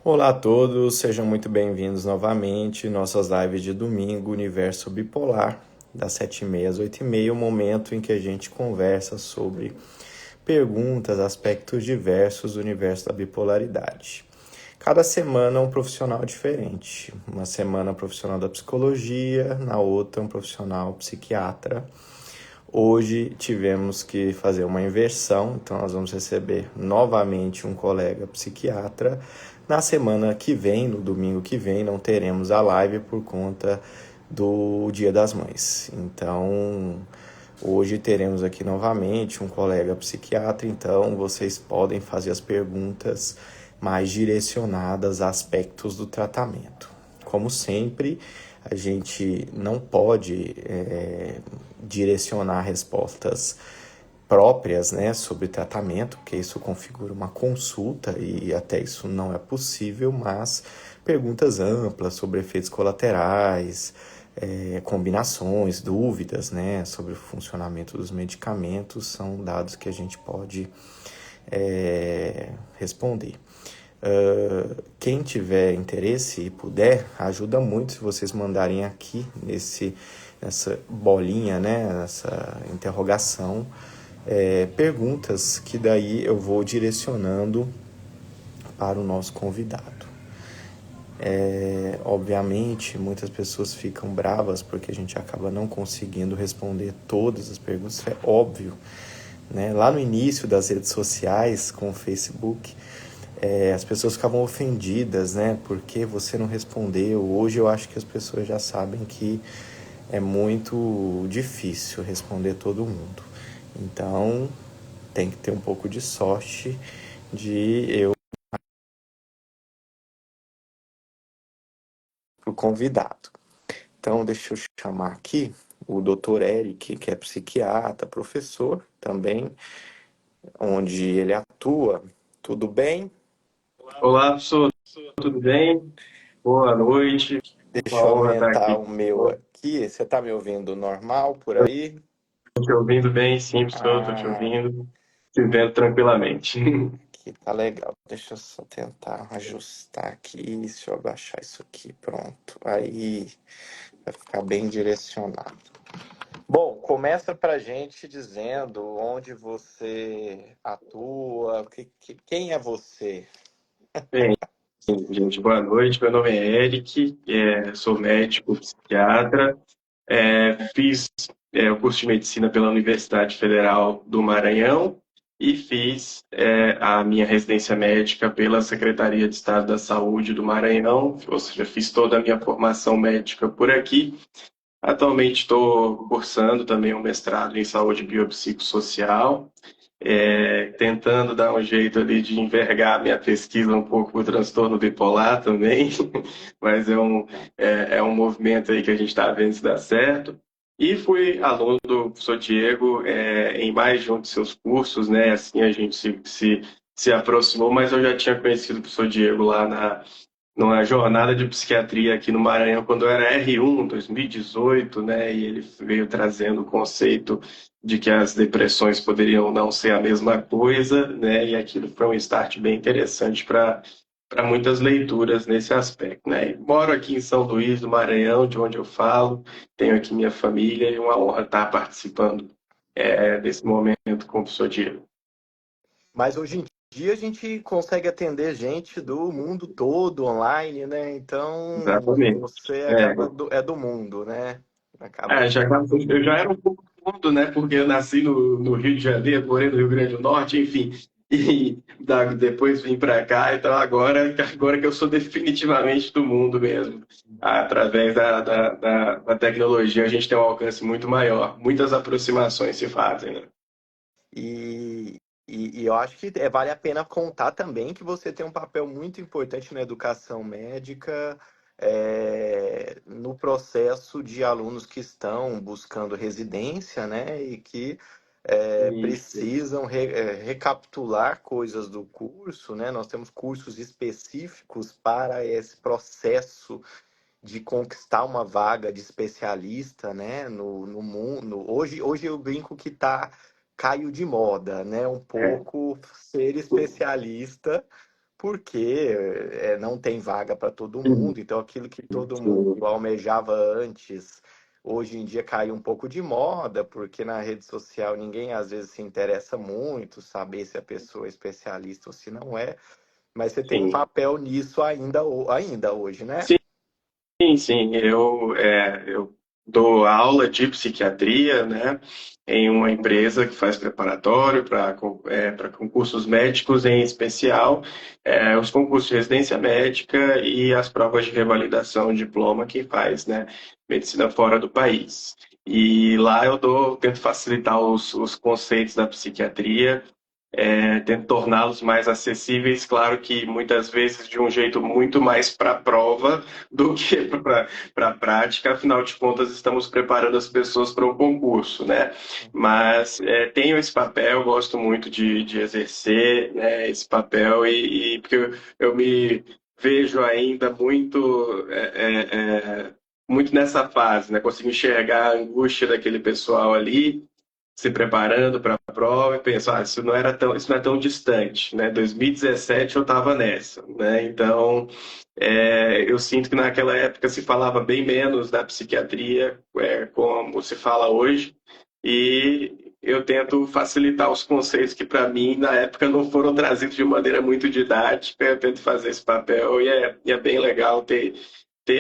Olá a todos, sejam muito bem-vindos novamente. Nossas lives de domingo, Universo Bipolar, das 7h30 às 8h30, o momento em que a gente conversa sobre perguntas, aspectos diversos do universo da bipolaridade. Cada semana um profissional diferente. Uma semana um profissional da psicologia, na outra um profissional psiquiatra. Hoje tivemos que fazer uma inversão, então nós vamos receber novamente um colega psiquiatra. Na semana que vem, no domingo que vem, não teremos a live por conta do Dia das Mães. Então, hoje teremos aqui novamente um colega psiquiatra, então vocês podem fazer as perguntas mais direcionadas a aspectos do tratamento. Como sempre, a gente não pode direcionar respostas próprias, né, sobre tratamento, porque isso configura uma consulta e até isso não é possível, mas perguntas amplas sobre efeitos colaterais, combinações, dúvidas, né, sobre o funcionamento dos medicamentos são dados que a gente pode responder. Quem tiver interesse e puder, ajuda muito se vocês mandarem aqui nessa bolinha, né, nessa interrogação, perguntas que daí eu vou direcionando para o nosso convidado. Obviamente, muitas pessoas ficam bravas porque a gente acaba não conseguindo responder todas as perguntas, isso é óbvio, né? Lá no início das redes sociais, com o Facebook, as pessoas ficavam ofendidas, né? Porque você não respondeu. Hoje eu acho que as pessoas já sabem que é muito difícil responder todo mundo. Então, tem que ter um pouco de sorte de eu o convidado. Então, deixa eu chamar aqui o Dr. Eric, que é psiquiatra, professor também, onde ele atua. Tudo bem? Olá, professor, tudo bem? Boa noite. Deixa Uma eu honra estar aumentar aqui. o meu aqui. Você está me ouvindo normal por aí? Estou te ouvindo bem, sim, professor, estou te Ah, ouvindo, te vendo tranquilamente. aqui tá legal. Deixa eu só tentar ajustar aqui. Deixa eu abaixar isso aqui. Pronto. Aí vai ficar bem direcionado. Bom, começa pra gente dizendo onde você atua, quem é você? Bem, gente, boa noite. Meu nome é Eric, sou médico psiquiatra, fiz o curso de medicina pela Universidade Federal do Maranhão e fiz a minha residência médica pela Secretaria de Estado da Saúde do Maranhão, ou seja, fiz toda a minha formação médica por aqui. Atualmente estou cursando também um mestrado em saúde biopsicossocial, tentando dar um jeito ali de envergar minha pesquisa um pouco para o transtorno bipolar também, mas é um movimento aí que a gente está vendo se dá certo. E fui aluno do professor Diego em mais de um de seus cursos, né? Assim a gente se aproximou, mas eu já tinha conhecido o professor Diego lá numa jornada de psiquiatria aqui no Maranhão, quando eu era R1, 2018, né? E ele veio trazendo o conceito de que as depressões poderiam não ser a mesma coisa, né? E aquilo foi um start bem interessante para muitas leituras nesse aspecto, né? E moro aqui em São Luís do Maranhão, de onde eu falo, tenho aqui minha família e uma honra estar participando desse momento com o professor Diego. Mas hoje em dia a gente consegue atender gente do mundo todo online, né? Então Exatamente. você É, acaba do mundo, né? Acaba eu já era um pouco mundo, né? Porque eu nasci no Rio de Janeiro, morei no Rio Grande do Norte, enfim. E depois vim para cá, então agora que eu sou definitivamente do mundo mesmo. Através da tecnologia, a gente tem um alcance muito maior. Muitas aproximações se fazem, né? E, e eu acho que vale a pena contar também que você tem um papel muito importante na educação médica, no processo de alunos que estão buscando residência, né, e que Isso. precisam recapitular coisas do curso, né? Nós temos cursos específicos para esse processo de conquistar uma vaga de especialista, né, no mundo. Hoje eu brinco que caiu de moda, né, um É, pouco ser especialista, porque não tem vaga para todo mundo, então aquilo que todo mundo sim, almejava antes, hoje em dia caiu um pouco de moda, porque na rede social ninguém às vezes se interessa muito saber se a pessoa é especialista ou se não é, mas você tem um sim. papel nisso ainda hoje, né? Sim, sim, eu dou aula de psiquiatria, né, em uma empresa que faz preparatório para concursos médicos, em especial os concursos de residência médica e as provas de revalidação de diploma que faz, né, medicina fora do país. E lá tento facilitar os conceitos da psiquiatria, tento torná-los mais acessíveis, claro que muitas vezes de um jeito muito mais para a prova do que para a prática, afinal de contas estamos preparando as pessoas para um concurso, né? Mas tenho esse papel, gosto muito de exercer, né, esse papel porque eu me vejo ainda muito nessa fase, né? Consigo enxergar a angústia daquele pessoal ali se preparando para a prova e penso, isso não é tão distante, né? 2017 eu estava nessa, né? Então, eu sinto que naquela época se falava bem menos da psiquiatria, como se fala hoje, e eu tento facilitar os conceitos que para mim na época não foram trazidos de maneira muito didática. Eu tento fazer esse papel e é bem legal ter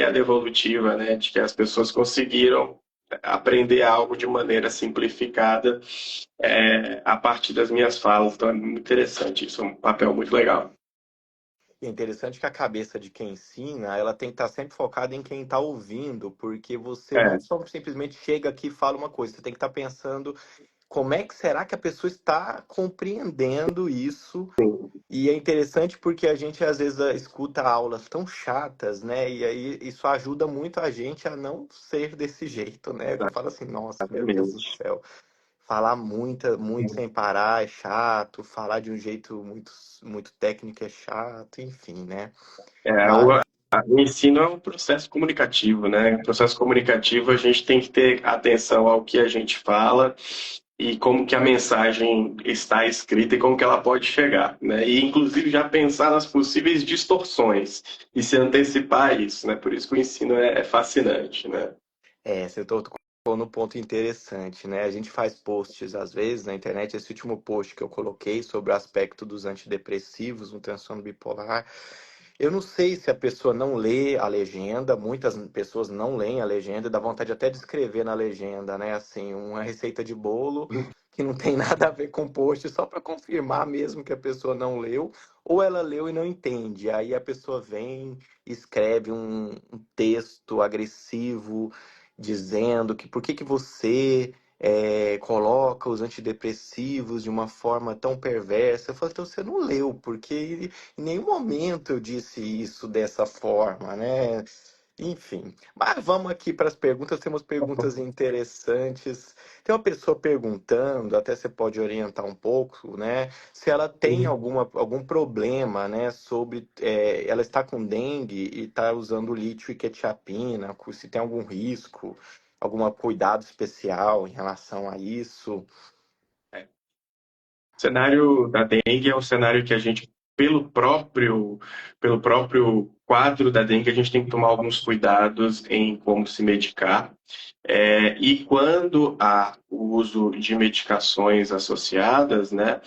a devolutiva, né? De que as pessoas conseguiram aprender algo de maneira simplificada a partir das minhas falas. Então é muito interessante, isso é um papel muito legal. É interessante que a cabeça de quem ensina, ela tem que estar sempre focada em quem está ouvindo, porque você não É, só simplesmente chega aqui e fala uma coisa, você tem que estar pensando como é que será que a pessoa está compreendendo isso. E é interessante porque a gente às vezes escuta aulas tão chatas, né? E aí isso ajuda muito a gente a não ser desse jeito, né? Que fala assim, nossa, meu Deus do exatamente. céu, falar muito sem parar é chato, falar de um jeito muito técnico é chato, enfim, né? É, o, Mas o ensino é um processo comunicativo, né? O processo comunicativo a gente tem que ter atenção ao que a gente fala e como que a mensagem está escrita e como que ela pode chegar, né? E inclusive já pensar nas possíveis distorções e se antecipar a isso, né? Por isso que o ensino é fascinante, né? você tocou no ponto interessante, né? A gente faz posts às vezes na internet. Esse último post que eu coloquei sobre o aspecto dos antidepressivos no transtorno bipolar. Eu não sei se a pessoa não lê a legenda, muitas pessoas não leem a legenda, dá vontade até de escrever na legenda, né? Assim, uma receita de bolo que não tem nada a ver com post, só para confirmar mesmo que a pessoa não leu, ou ela leu e não entende. Aí a pessoa vem, escreve um texto agressivo dizendo que por que que você coloca os antidepressivos de uma forma tão perversa. Eu falo, então você não leu, porque em nenhum momento eu disse isso dessa forma, né? Enfim, mas vamos aqui para as perguntas. Temos perguntas interessantes. Tem uma pessoa perguntando, até você pode orientar um pouco, né? Se ela tem algum problema, né? Sobre, ela está com dengue e está usando lítio e quetiapina, se tem algum risco, algum cuidado especial em relação a isso. O cenário da dengue é um cenário que a gente, pelo próprio quadro da dengue, a gente tem que tomar alguns cuidados em como se medicar. E quando há o uso de medicações associadas, né,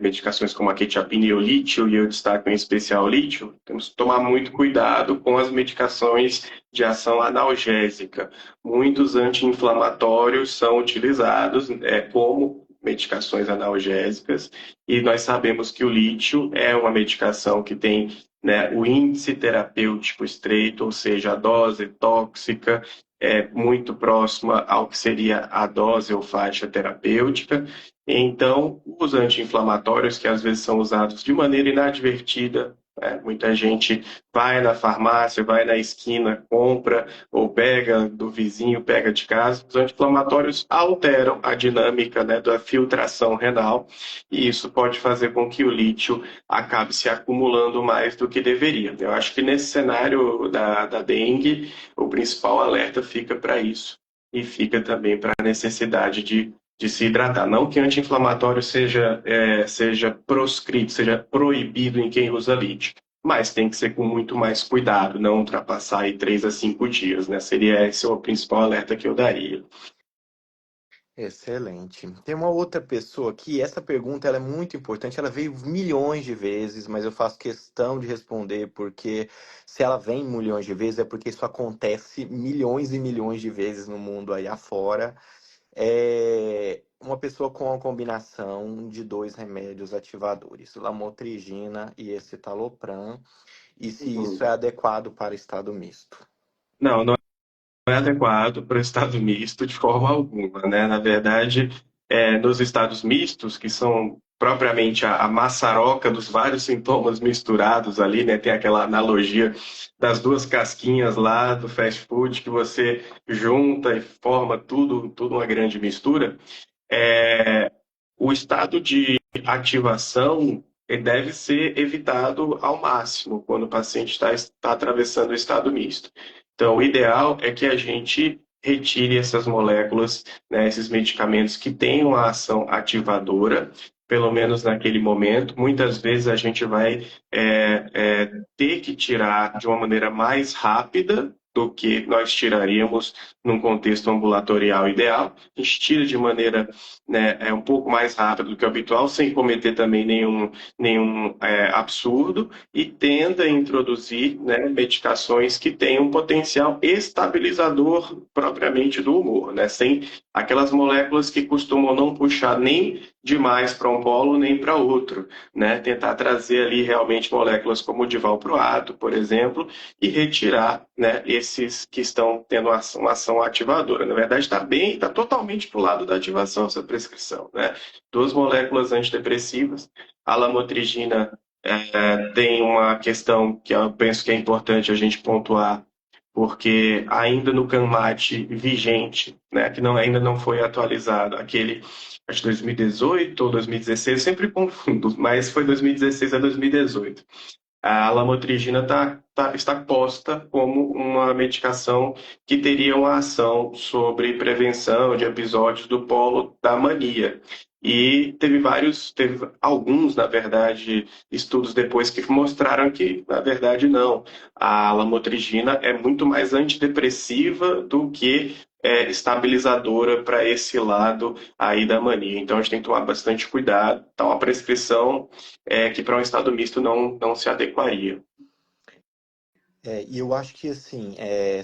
medicações como a quetiapina e o lítio, e eu destaco em especial o lítio, temos que tomar muito cuidado com as medicações de ação analgésica. Muitos anti-inflamatórios são utilizados como medicações analgésicas, e nós sabemos que o lítio é uma medicação que tem, né, o índice terapêutico estreito, ou seja, a dose tóxica é muito próxima ao que seria a dose ou faixa terapêutica. Então, os anti-inflamatórios, que às vezes são usados de maneira inadvertida, né? Muita gente vai na farmácia, vai na esquina, compra ou pega do vizinho, pega de casa. Os anti-inflamatórios alteram a dinâmica, né, da filtração renal e isso pode fazer com que o lítio acabe se acumulando mais do que deveria. Eu acho que nesse cenário da dengue, o principal alerta fica para isso e fica também para a necessidade de se hidratar. Não que anti-inflamatório seja proscrito, seja proibido em quem usa lítio, mas tem que ser com muito mais cuidado, não ultrapassar aí 3 a 5 dias, né? Seria esse o principal alerta que eu daria. Excelente. Tem uma outra pessoa aqui, essa pergunta ela é muito importante, ela veio milhões de vezes, mas eu faço questão de responder porque se ela vem milhões de vezes é porque isso acontece milhões e milhões de vezes no mundo aí afora. É uma pessoa com a combinação de dois remédios ativadores, lamotrigina e escitalopram, e se isso é Uhum. adequado para estado misto. Não, não é adequado para o estado misto de forma alguma, né? Na verdade, nos estados mistos, que são propriamente a maçaroca dos vários sintomas misturados ali, né? Tem aquela analogia das duas casquinhas lá do fast food que você junta e forma tudo uma grande mistura. É, o estado de ativação ele deve ser evitado ao máximo quando o paciente está atravessando o estado misto. Então, o ideal é que a gente retire essas moléculas, né, esses medicamentos que tenham a ação ativadora, pelo menos naquele momento. Muitas vezes a gente vai ter que tirar de uma maneira mais rápida do que nós tiraríamos num contexto ambulatorial ideal. A gente tira de maneira, né, um pouco mais rápido do que o habitual, sem cometer também nenhum absurdo, e tenda a introduzir, né, medicações que tenham um potencial estabilizador propriamente do humor, né, sem aquelas moléculas que costumam não puxar nem demais para um polo nem para outro, né, tentar trazer ali realmente moléculas como o divalproato, por exemplo, e retirar, né, esses que estão tendo uma ação ativadora. Na verdade, está totalmente para o lado da ativação essa prescrição, né? Duas moléculas antidepressivas, a lamotrigina tem uma questão que eu penso que é importante a gente pontuar, porque ainda no CANMAT vigente, né, que ainda não foi atualizado, aquele, acho que 2018 ou 2016, eu sempre confundo, mas foi 2016 a 2018. A lamotrigina está posta como uma medicação que teria uma ação sobre prevenção de episódios do polo da mania. E teve alguns, na verdade, estudos depois que mostraram que, na verdade, não. A lamotrigina é muito mais antidepressiva do que estabilizadora para esse lado aí da mania. Então a gente tem que tomar bastante cuidado. Então a prescrição que para um estado misto não se adequaria. E eu acho que assim,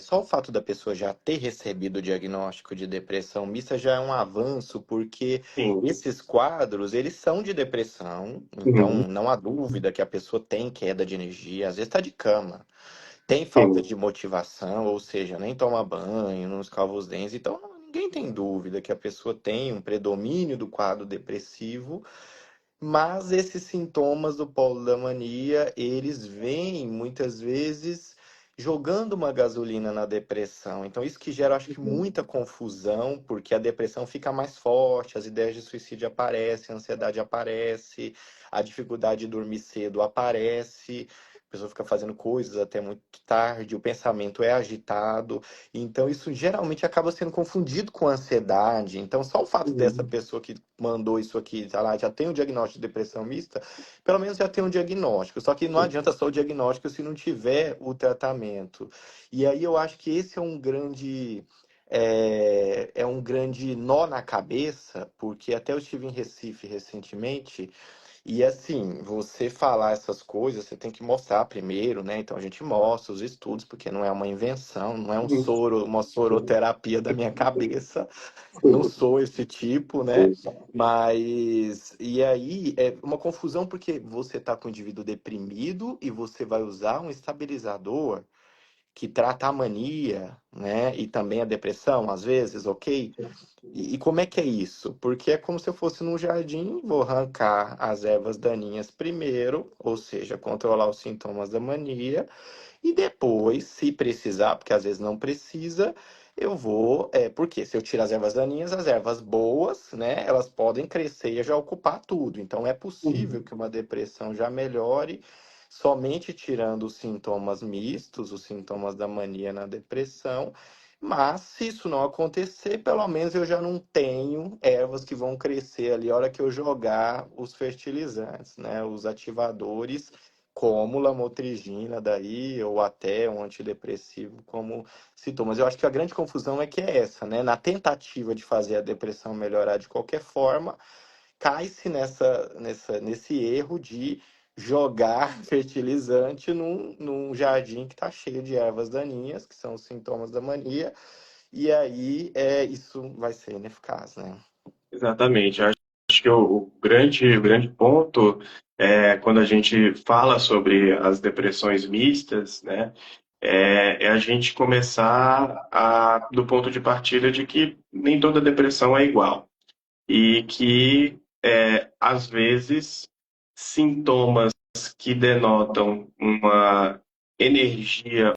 só o fato da pessoa já ter recebido o diagnóstico de depressão mista já é um avanço, porque Sim. esses quadros, eles são de depressão, então Uhum. não há dúvida que a pessoa tem queda de energia, às vezes está de cama, tem falta Sim. de motivação, ou seja, nem toma banho, não escova os dentes, então ninguém tem dúvida que a pessoa tem um predomínio do quadro depressivo, mas esses sintomas do polo da mania, eles vêm muitas vezes jogando uma gasolina na depressão. Então, isso que gera, acho que, muita confusão, porque a depressão fica mais forte, as ideias de suicídio aparecem, a ansiedade aparece, a dificuldade de dormir cedo aparece, a pessoa fica fazendo coisas até muito tarde, o pensamento é agitado. Então, isso geralmente acaba sendo confundido com ansiedade. Então, só o fato dessa Uhum. pessoa que mandou isso aqui, sei lá, já tem um diagnóstico de depressão mista, pelo menos já tem um diagnóstico. Só que não adianta só o diagnóstico se não tiver o tratamento. E aí eu acho que esse é um grande nó na cabeça, porque até eu estive em Recife recentemente. E assim, você falar essas coisas, você tem que mostrar primeiro, né? Então a gente mostra os estudos, porque não é uma invenção, não é uma soroterapia da minha cabeça. Não sou esse tipo, né? Mas e aí é uma confusão porque você tá com o indivíduo deprimido e você vai usar um estabilizador que trata a mania, né? E também a depressão, às vezes, ok? E como é que é isso? Porque é como se eu fosse num jardim, vou arrancar as ervas daninhas primeiro, ou seja, controlar os sintomas da mania, e depois, se precisar, porque às vezes não precisa, eu vou. Porque se eu tirar as ervas daninhas, as ervas boas, né, elas podem crescer e já ocupar tudo. Então é possível Uhum. que uma depressão já melhore somente tirando os sintomas mistos, os sintomas da mania na depressão. Mas se isso não acontecer, pelo menos eu já não tenho ervas que vão crescer ali a hora que eu jogar os fertilizantes, né? Os ativadores, como lamotrigina daí, ou até um antidepressivo como sintomas. Eu acho que a grande confusão é que é essa, né? Na tentativa de fazer a depressão melhorar de qualquer forma, cai-se nesse erro de jogar fertilizante num jardim que está cheio de ervas daninhas, que são os sintomas da mania, e aí isso vai ser ineficaz, né? Exatamente. Acho que o grande ponto é quando a gente fala sobre as depressões mistas, né? É a gente começar do ponto de partida de que nem toda depressão é igual e que às vezes sintomas que denotam uma energia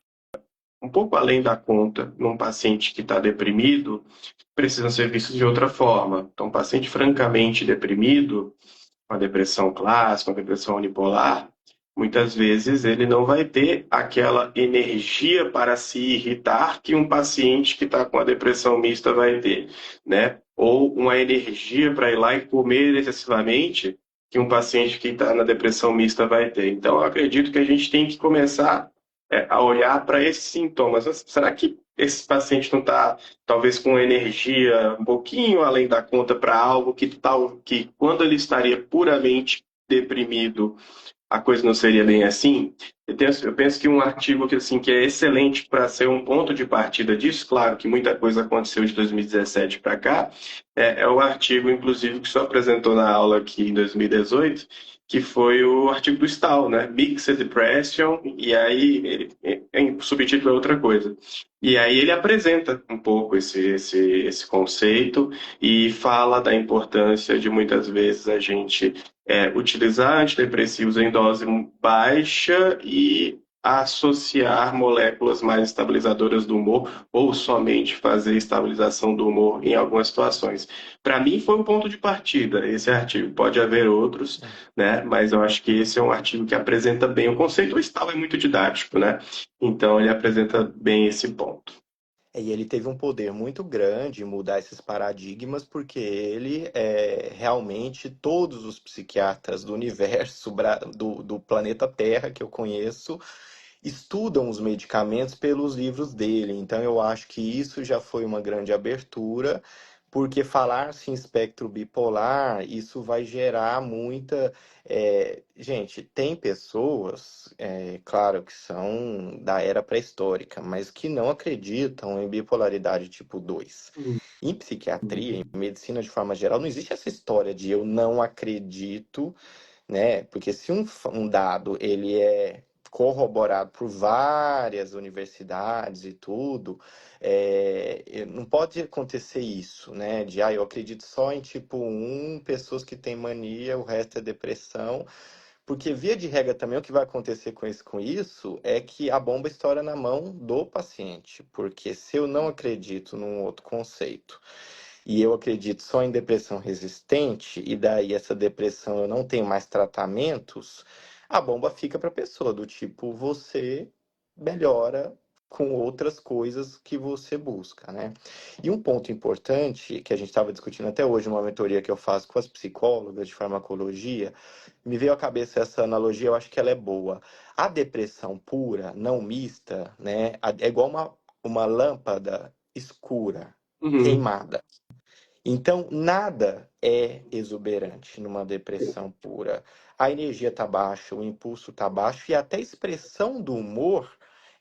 um pouco além da conta num paciente que está deprimido precisam ser vistos de outra forma. Então, um paciente francamente deprimido, uma depressão clássica, uma depressão unipolar, muitas vezes ele não vai ter aquela energia para se irritar que um paciente que está com a depressão mista vai ter, né? Ou uma energia para ir lá e comer excessivamente que um paciente que está na depressão mista vai ter. Então, eu acredito que a gente tem que começar a olhar para esses sintomas. Será que esse paciente não está, talvez, com energia um pouquinho além da conta para algo que quando ele estaria puramente deprimido, a coisa não seria bem assim? Eu penso que um artigo que é excelente para ser um ponto de partida disso, claro que muita coisa aconteceu de 2017 para cá, é o artigo, inclusive, que só apresentou na aula aqui em 2018, que foi o artigo do Stahl, né? Mixed Depression, e aí o subtítulo é outra coisa. E aí ele apresenta um pouco esse conceito e fala da importância de muitas vezes a gente utilizar antidepressivos em dose baixa e associar moléculas mais estabilizadoras do humor ou somente fazer estabilização do humor em algumas situações. Para mim foi um ponto de partida esse artigo. Pode haver outros, né? Mas eu acho que esse é um artigo que apresenta bem o conceito. O Stahl é muito didático, né? Então ele apresenta bem esse ponto. E ele teve um poder muito grande em mudar esses paradigmas, porque ele realmente todos os psiquiatras do universo, do planeta Terra que eu conheço, estudam os medicamentos pelos livros dele. Então eu acho que isso já foi uma grande abertura, porque falar-se em espectro bipolar, isso vai gerar muita. Gente, tem pessoas, claro, que são da era pré-histórica, mas que não acreditam em bipolaridade tipo 2. Em psiquiatria, em medicina de forma geral, não existe essa história de eu não acredito, né? Porque se um dado ele é corroborado por várias universidades e tudo, não pode acontecer isso, né? De eu acredito só em tipo pessoas que têm mania, o resto é depressão. Porque via de regra também o que vai acontecer com isso é que a bomba estoura na mão do paciente. Porque se eu não acredito num outro conceito e eu acredito só em depressão resistente, e daí essa depressão eu não tenho mais tratamentos, a bomba fica para a pessoa, do tipo, você melhora com outras coisas que você busca, né? E um ponto importante que a gente estava discutindo até hoje, uma mentoria que eu faço com as psicólogas de farmacologia, me veio à cabeça essa analogia, eu acho que ela é boa. A depressão pura, não mista, né, é igual uma lâmpada escura, Uhum. queimada. Então, nada é exuberante numa depressão pura. A energia está baixa, o impulso está baixo e até a expressão do humor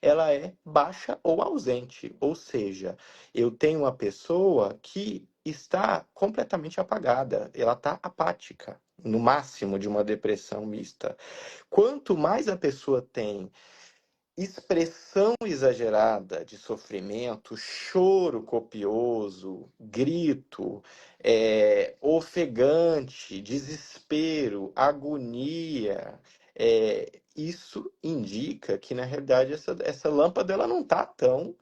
ela é baixa ou ausente. Ou seja, eu tenho uma pessoa que está completamente apagada, ela está apática, no máximo de uma depressão mista. Quanto mais a pessoa tem expressão exagerada de sofrimento, choro copioso, grito, ofegante, desespero, agonia, isso indica que, na realidade, essa lâmpada ela não está tão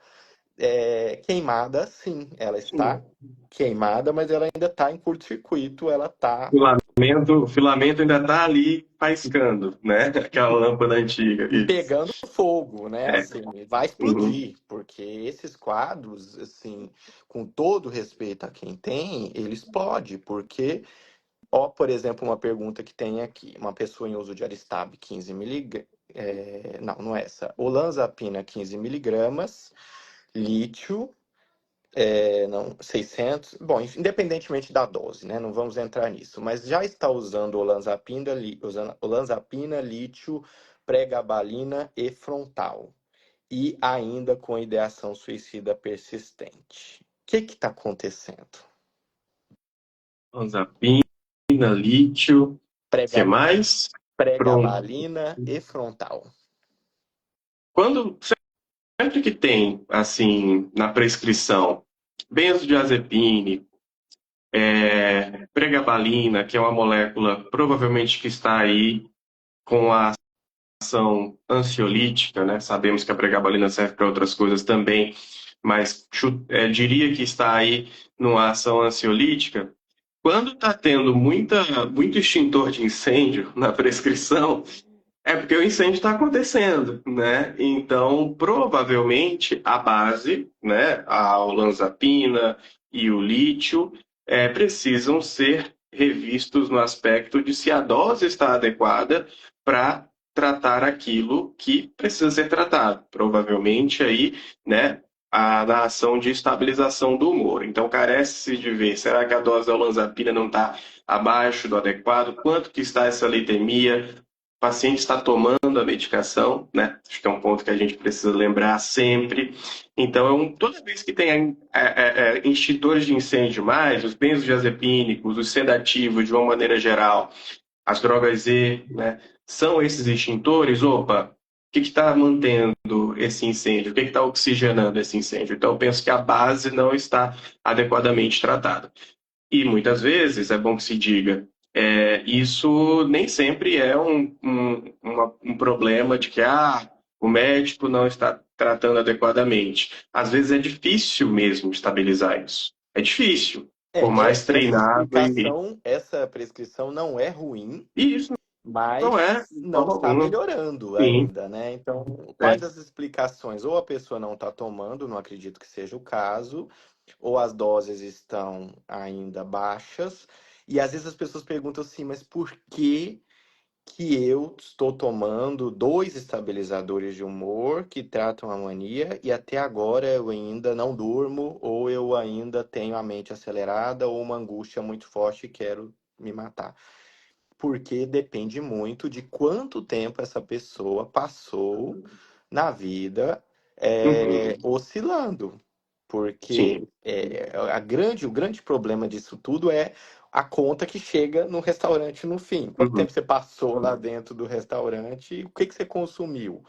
queimada assim. Ela está Sim. queimada, mas ela ainda está em curto-circuito, ela está O filamento ainda está ali faiscando, né? Aquela lâmpada antiga. Isso. pegando fogo, né? É. Assim, vai Uhum. explodir, porque esses quadros, assim, com todo respeito a quem tem, ele explode, porque, ó, por exemplo, uma pergunta que tem aqui, uma pessoa em uso de Aristab 15 miligramas, não, não é essa, olanzapina 15 miligramas, lítio, não, 600, bom, independentemente da dose, né? Não vamos entrar nisso, mas já está usando olanzapina, olanzapina, lítio, pregabalina e frontal, e ainda com ideação suicida persistente. O que está acontecendo? Olanzapina, lítio, o que Prega, mais? Pronto. pregabalina e frontal. Quando, sempre que tem, assim, na prescrição, benzodiazepínico, pregabalina, que é uma molécula provavelmente que está aí com a ação ansiolítica, né? Sabemos que a pregabalina serve para outras coisas também, mas diria que está aí numa ação ansiolítica. Quando está tendo muito extintor de incêndio na prescrição, é porque o incêndio está acontecendo, né? Então, provavelmente, a base, né, a olanzapina e o lítio, precisam ser revistos no aspecto de se a dose está adequada para tratar aquilo que precisa ser tratado. Provavelmente aí, né, na ação de estabilização do humor. Então, carece-se de ver, será que a dose da olanzapina não está abaixo do adequado? Quanto que está essa litemia? O paciente está tomando a medicação, né? Acho que é um ponto que a gente precisa lembrar sempre. Então, toda vez que tem extintores de incêndio mais, os benzodiazepínicos, os sedativos de uma maneira geral, as drogas E, né, são esses extintores, opa, o que está mantendo esse incêndio? O que está oxigenando esse incêndio? Então, eu penso que a base não está adequadamente tratada. E muitas vezes, é bom que se diga, isso nem sempre é um problema de que o médico não está tratando adequadamente. Às vezes é difícil mesmo estabilizar isso. É difícil, por mais Essa treinado e explicação, essa prescrição não é ruim, e isso não é mas de não forma está alguma. melhorando Sim, ainda, né? Então, é. quais as explicações? Ou a pessoa não está tomando, não acredito que seja o caso, ou as doses estão ainda baixas. E às vezes as pessoas perguntam assim, mas por que eu estou tomando dois estabilizadores de humor que tratam a mania e até agora eu ainda não durmo, ou eu ainda tenho a mente acelerada, ou uma angústia muito forte e quero me matar? Porque depende muito de quanto tempo essa pessoa passou na vida Uhum. oscilando. Porque Sim. o grande problema disso tudo é a conta que chega no restaurante no fim. Quanto Uhum. tempo você passou lá dentro do restaurante e o que você consumiu?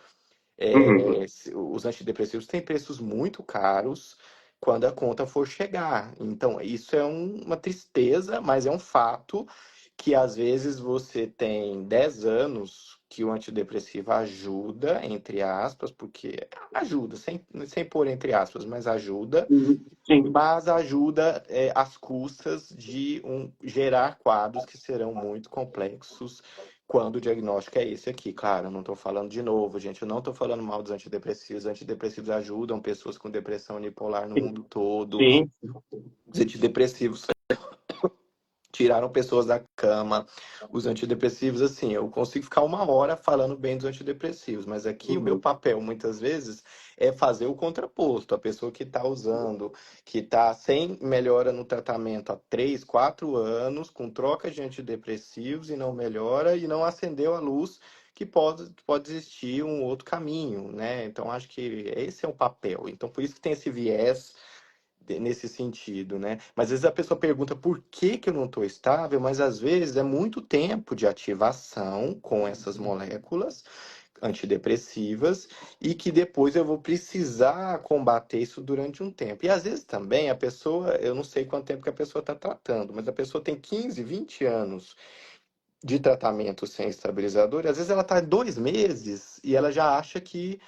Uhum. Os antidepressivos têm preços muito caros quando a conta for chegar. Então, isso é uma tristeza, mas é um fato que às vezes você tem 10 anos que o antidepressivo ajuda, entre aspas, porque ajuda, sem pôr entre aspas, mas ajuda, Uhum. Sim. mas ajuda às custas de gerar quadros que serão muito complexos quando o diagnóstico é esse aqui. Claro, eu não estou falando de novo, gente, eu não estou falando mal dos antidepressivos. Os antidepressivos ajudam pessoas com depressão unipolar no mundo todo. Sim. Os antidepressivos tiraram pessoas da cama. Os antidepressivos, assim, eu consigo ficar uma hora falando bem dos antidepressivos, mas aqui o meu Uhum. papel, muitas vezes, é fazer o contraposto. A pessoa que está usando, que está sem melhora no tratamento há 3, 4 anos, com troca de antidepressivos e não melhora, e não acendeu a luz que pode existir um outro caminho, né? Então, acho que esse é o papel. Então, por isso que tem esse viés nesse sentido, né? Mas às vezes a pessoa pergunta por que que eu não estou estável, mas às vezes é muito tempo de ativação com essas moléculas. antidepressivas e que depois eu vou precisar combater isso durante um tempo. E às vezes também a pessoa, eu não sei quanto tempo que a pessoa está tratando, mas a pessoa tem 15, 20 anos de tratamento sem estabilizador, e às vezes ela está 2 meses e ela já acha que,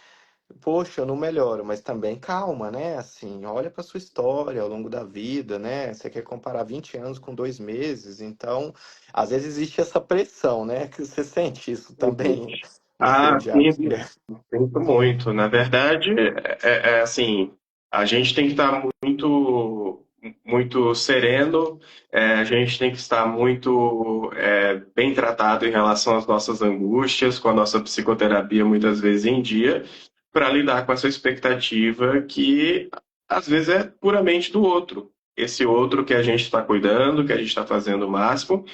poxa, eu não melhoro, mas também calma, né? Assim, olha para sua história ao longo da vida, né? Você quer comparar 20 anos com 2 meses, então, às vezes existe essa pressão, né? Que você sente isso também no seu Ah, dia a sim, dia. sinto muito. Na verdade, é assim, a gente tem que estar muito sereno, a gente tem que estar muito bem tratado em relação às nossas angústias, com a nossa psicoterapia muitas vezes em dia, para lidar com essa expectativa que às vezes é puramente do outro. Esse outro que a gente está cuidando, que a gente está fazendo o máximo,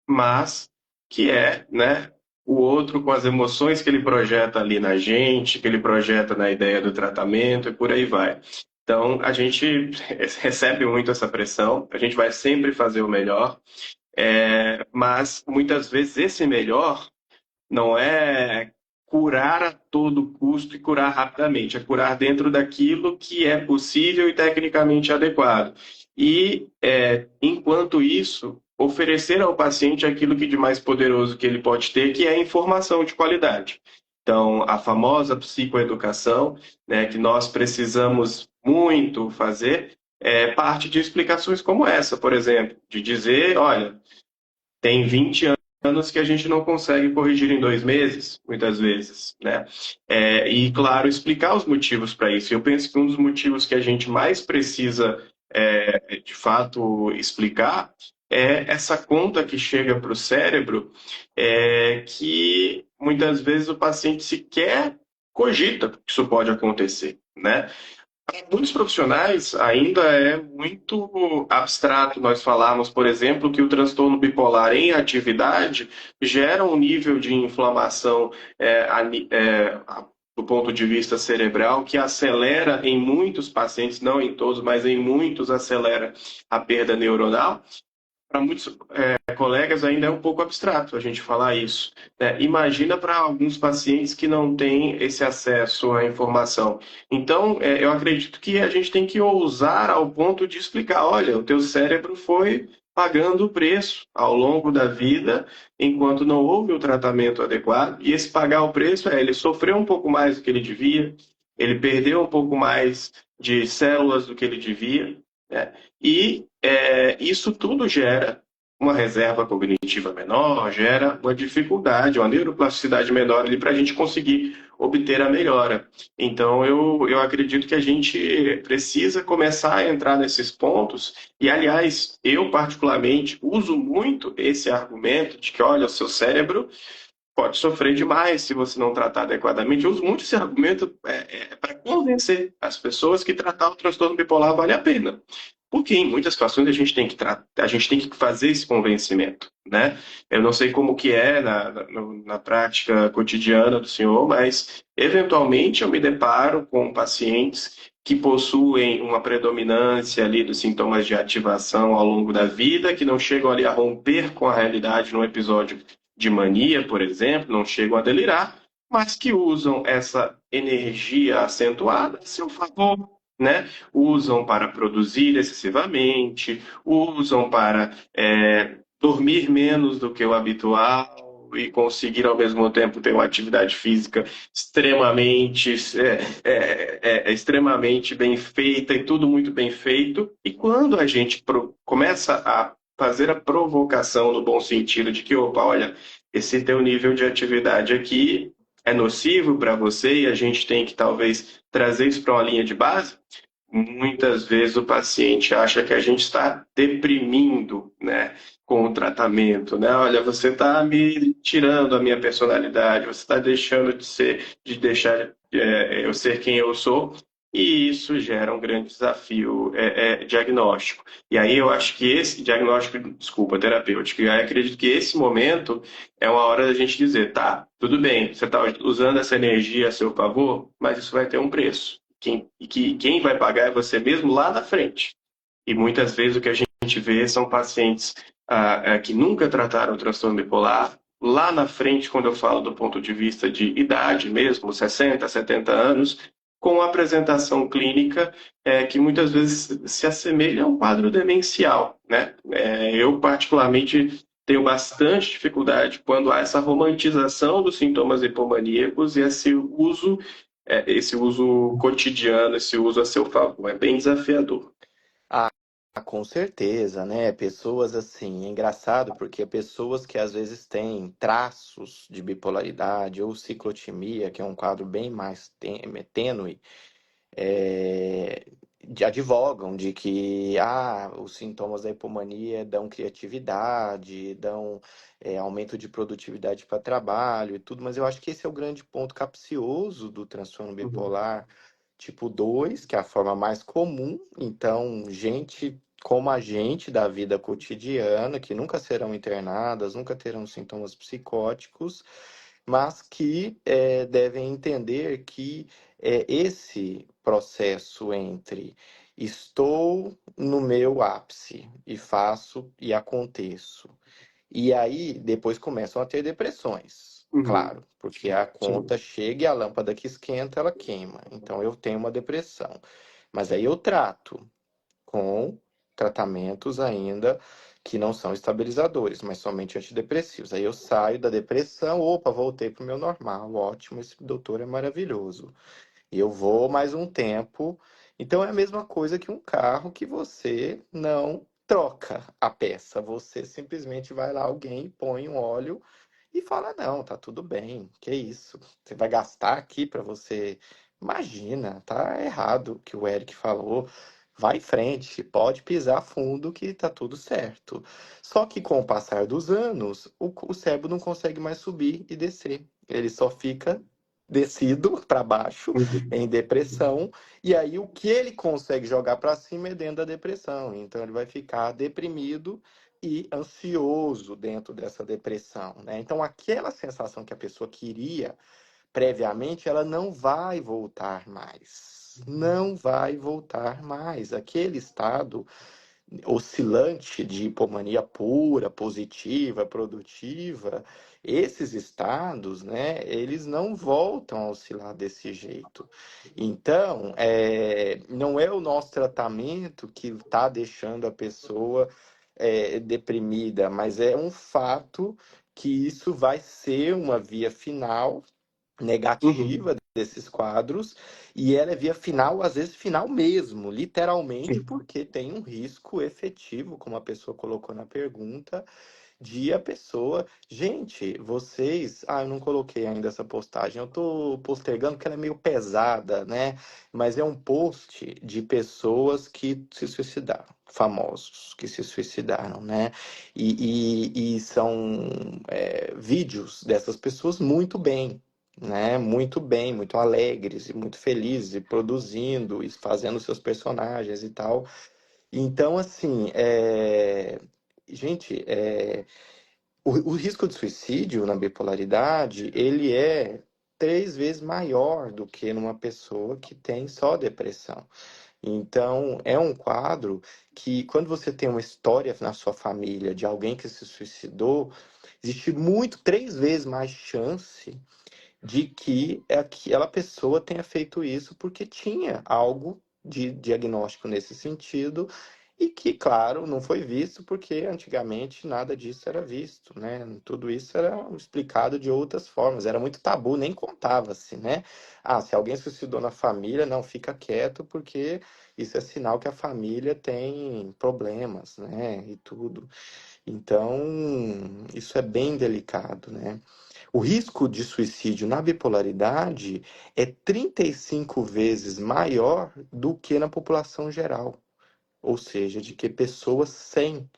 mas que é, né, o outro com as emoções que ele projeta ali na gente, que ele projeta na ideia do tratamento e por aí vai. Então, a gente recebe muito essa pressão, a gente vai sempre fazer o melhor, mas muitas vezes esse melhor não é curar a todo custo e curar rapidamente, é curar dentro daquilo que é possível e tecnicamente adequado. E, enquanto isso, oferecer ao paciente aquilo que de mais poderoso que ele pode ter, que é informação de qualidade. Então, a famosa psicoeducação, né, que nós precisamos muito fazer, é parte de explicações como essa, por exemplo, de dizer, olha, tem 20 anos que a gente não consegue corrigir em 2 meses, muitas vezes, né? E, claro, explicar os motivos para isso. Eu penso que um dos motivos que a gente mais precisa, de fato, explicar é essa conta que chega para o cérebro, que muitas vezes o paciente sequer cogita que isso pode acontecer, né? Para muitos profissionais, ainda é muito abstrato nós falarmos, por exemplo, que o transtorno bipolar em atividade gera um nível de inflamação do ponto de vista cerebral que acelera em muitos pacientes, não em todos, mas em muitos acelera a perda neuronal. Para muitos colegas ainda é um pouco abstrato a gente falar isso, né? Imagina para alguns pacientes que não têm esse acesso à informação. Então, eu acredito que a gente tem que ousar ao ponto de explicar, olha, o teu cérebro foi pagando o preço ao longo da vida, enquanto não houve o tratamento adequado, e esse pagar o preço ele sofreu um pouco mais do que ele devia, ele perdeu um pouco mais de células do que ele devia, né? E isso tudo gera uma reserva cognitiva menor, gera uma dificuldade, uma neuroplasticidade menor ali para a gente conseguir obter a melhora. Então, eu acredito que a gente precisa começar a entrar nesses pontos. E, aliás, eu particularmente uso muito esse argumento de que, olha, o seu cérebro pode sofrer demais se você não tratar adequadamente. Eu uso muito esse argumento para convencer as pessoas que tratar o transtorno bipolar vale a pena. Porque em muitas situações a gente tem que fazer esse convencimento, né? Eu não sei como que é na prática cotidiana do senhor, mas eventualmente eu me deparo com pacientes que possuem uma predominância ali dos sintomas de ativação ao longo da vida, que não chegam ali a romper com a realidade num episódio de mania, por exemplo, não chegam a delirar, mas que usam essa energia acentuada a seu favor, né? Usam para produzir excessivamente, usam para dormir menos do que o habitual e conseguir ao mesmo tempo ter uma atividade física extremamente bem feita e tudo muito bem feito. E quando a gente começa a fazer a provocação no bom sentido de que, opa, olha, esse teu nível de atividade aqui é nocivo para você e a gente tem que talvez trazer isso para uma linha de base, muitas vezes o paciente acha que a gente está deprimindo, né, com o tratamento, né? Olha, você está me tirando a minha personalidade, você está deixando de deixar eu ser quem eu sou, e isso gera um grande desafio diagnóstico. E aí eu acho que esse diagnóstico, desculpa, terapêutico, e aí eu acredito que esse momento é uma hora da gente dizer, tá, tudo bem, você está usando essa energia a seu favor, mas isso vai ter um preço. Quem vai pagar é você mesmo lá na frente. E muitas vezes o que a gente vê são pacientes que nunca trataram o transtorno bipolar, lá na frente, quando eu falo do ponto de vista de idade mesmo, 60, 70 anos, com apresentação clínica que muitas vezes se assemelha a um quadro demencial, né? Eu, particularmente, tenho bastante dificuldade quando há essa romantização dos sintomas hipomaníacos e esse uso cotidiano, esse uso a seu favor. É bem desafiador. Ah, com certeza, né? Pessoas assim, é engraçado porque pessoas que às vezes têm traços de bipolaridade ou ciclotimia, que é um quadro bem mais tênue, é, advogam de que os sintomas da hipomania dão criatividade, dão aumento de produtividade para trabalho e tudo, mas eu acho que esse é o grande ponto capcioso do transtorno Uhum, bipolar tipo 2, que é a forma mais comum. Então, gente como a gente da vida cotidiana, que nunca serão internadas, nunca terão sintomas psicóticos, mas que devem entender que esse processo entre estou no meu ápice e faço e aconteço, e aí depois começam a ter depressões, uhum, claro, porque a sim. conta chega e a lâmpada que esquenta, ela queima. Então eu tenho uma depressão. Mas aí eu trato com tratamentos ainda que não são estabilizadores, mas somente antidepressivos. Aí eu saio da depressão, opa, voltei para o meu normal, ótimo, esse doutor é maravilhoso. E eu vou mais um tempo. Então é a mesma coisa que um carro que você não troca a peça. Você simplesmente vai lá, alguém põe um óleo e fala: não, tá tudo bem, que isso? Você vai gastar aqui para você. Imagina, tá errado o que o Eric falou. Vai em frente, pode pisar fundo que tá tudo certo. Só que com o passar dos anos, o cérebro não consegue mais subir e descer. Ele só fica descido para baixo, Uhum. em depressão, e aí o que ele consegue jogar para cima é dentro da depressão. Então ele vai ficar deprimido e ansioso dentro dessa depressão, né? Então aquela sensação que a pessoa queria previamente, ela não vai voltar mais. Não vai voltar mais. Aquele estado oscilante de hipomania pura, positiva, produtiva, esses estados, né, eles não voltam a oscilar desse jeito. Então, não é o nosso tratamento que está deixando a pessoa deprimida, mas é um fato que isso vai ser uma via final Uhum. negativa desses quadros, e ela é via final, às vezes final mesmo, literalmente, Sim. porque tem um risco efetivo, como a pessoa colocou na pergunta, de a pessoa. Gente, vocês. Eu não coloquei ainda essa postagem, eu tô postergando porque ela é meio pesada, né? Mas é um post de pessoas que se suicidaram. Famosos que se suicidaram, né? E são vídeos dessas pessoas muito bem, né? Muito bem, muito alegres e muito felizes, e produzindo e fazendo seus personagens e tal. Então, assim, gente, o risco de suicídio na bipolaridade, ele é 3 vezes maior do que numa pessoa que tem só depressão. Então, é um quadro que, quando você tem uma história na sua família de alguém que se suicidou, existe 3 vezes mais chance de que aquela pessoa tenha feito isso porque tinha algo de diagnóstico nesse sentido e que, claro, não foi visto porque antigamente nada disso era visto, né? Tudo isso era explicado de outras formas, era muito tabu, nem contava-se, né? Se alguém se suicidou na família, não fica quieto porque isso é sinal que a família tem problemas, né? E tudo. Então, isso é bem delicado, né? O risco de suicídio na bipolaridade é 35 vezes maior do que na população geral. Ou seja, de que pessoas sem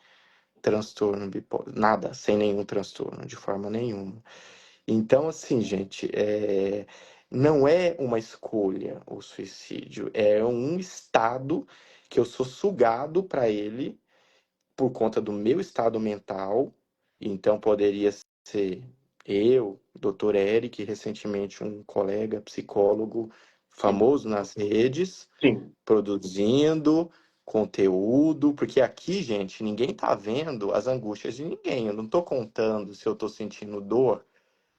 transtorno bipolar, nada, sem nenhum transtorno, de forma nenhuma. Então, assim, gente, não é uma escolha o suicídio, é um estado que eu sou sugado para ele por conta do meu estado mental. Então poderia ser eu, Dr. Eric, recentemente um colega psicólogo Sim. famoso nas redes, Sim. produzindo conteúdo, porque aqui, gente, ninguém tá vendo as angústias de ninguém. Eu não tô contando se eu tô sentindo dor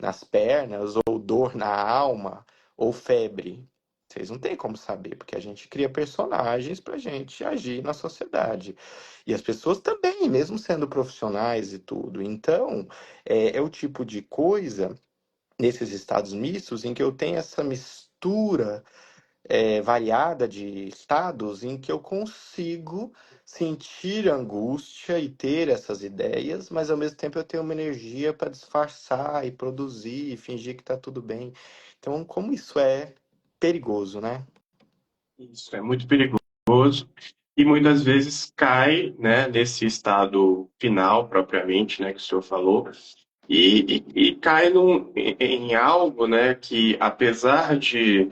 nas pernas, ou dor na alma, ou febre. Vocês não têm como saber, porque a gente cria personagens pra gente agir na sociedade. E as pessoas também, mesmo sendo profissionais e tudo. Então, é o tipo de coisa, nesses estados mistos, em que eu tenho essa mistura variada de estados em que eu consigo sentir angústia e ter essas ideias, mas ao mesmo tempo eu tenho uma energia para disfarçar e produzir e fingir que está tudo bem. Então, como isso é perigoso, né? Isso é muito perigoso e muitas vezes cai, né, nesse estado final propriamente, né, que o senhor falou, e cai em algo, né, que apesar de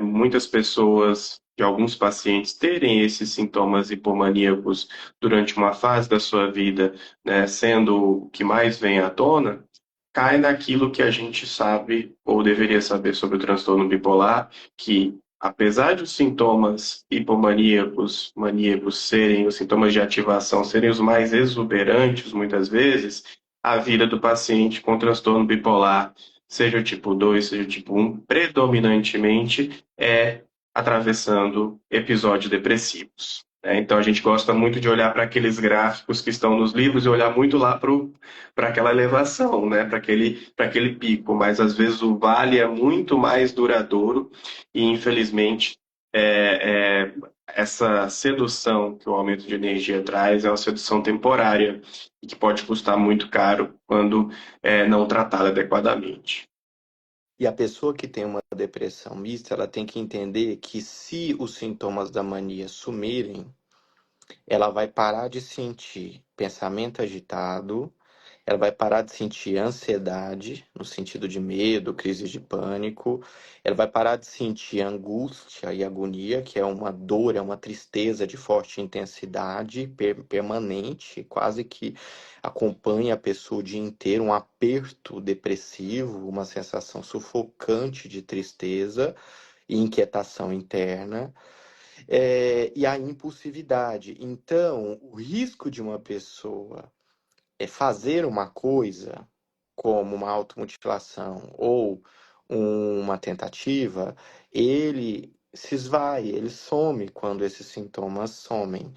muitas pessoas, de alguns pacientes terem esses sintomas hipomaníacos durante uma fase da sua vida, né, sendo o que mais vem à tona, cai naquilo que a gente sabe ou deveria saber sobre o transtorno bipolar, que apesar de os sintomas hipomaníacos, maníacos serem os sintomas de ativação serem os mais exuberantes muitas vezes, a vida do paciente com transtorno bipolar, seja o tipo 2, seja o tipo 1, predominantemente é atravessando episódios depressivos. Então a gente gosta muito de olhar para aqueles gráficos que estão nos livros e olhar muito lá para aquela elevação, né? Para aquele pico, mas às vezes o vale é muito mais duradouro e infelizmente é, essa sedução que o aumento de energia traz é uma sedução temporária e que pode custar muito caro quando não tratada adequadamente. E a pessoa que tem uma depressão mista, ela tem que entender que se os sintomas da mania sumirem, ela vai parar de sentir pensamento agitado, ela vai parar de sentir ansiedade, no sentido de medo, crise de pânico, ela vai parar de sentir angústia e agonia, que é uma dor, é uma tristeza de forte intensidade, permanente, quase que acompanha a pessoa o dia inteiro, um aperto depressivo, uma sensação sufocante de tristeza e inquietação interna. E a impulsividade. Então, o risco de uma pessoa fazer uma coisa, como uma automutilação ou uma tentativa, ele se esvai, ele some quando esses sintomas somem.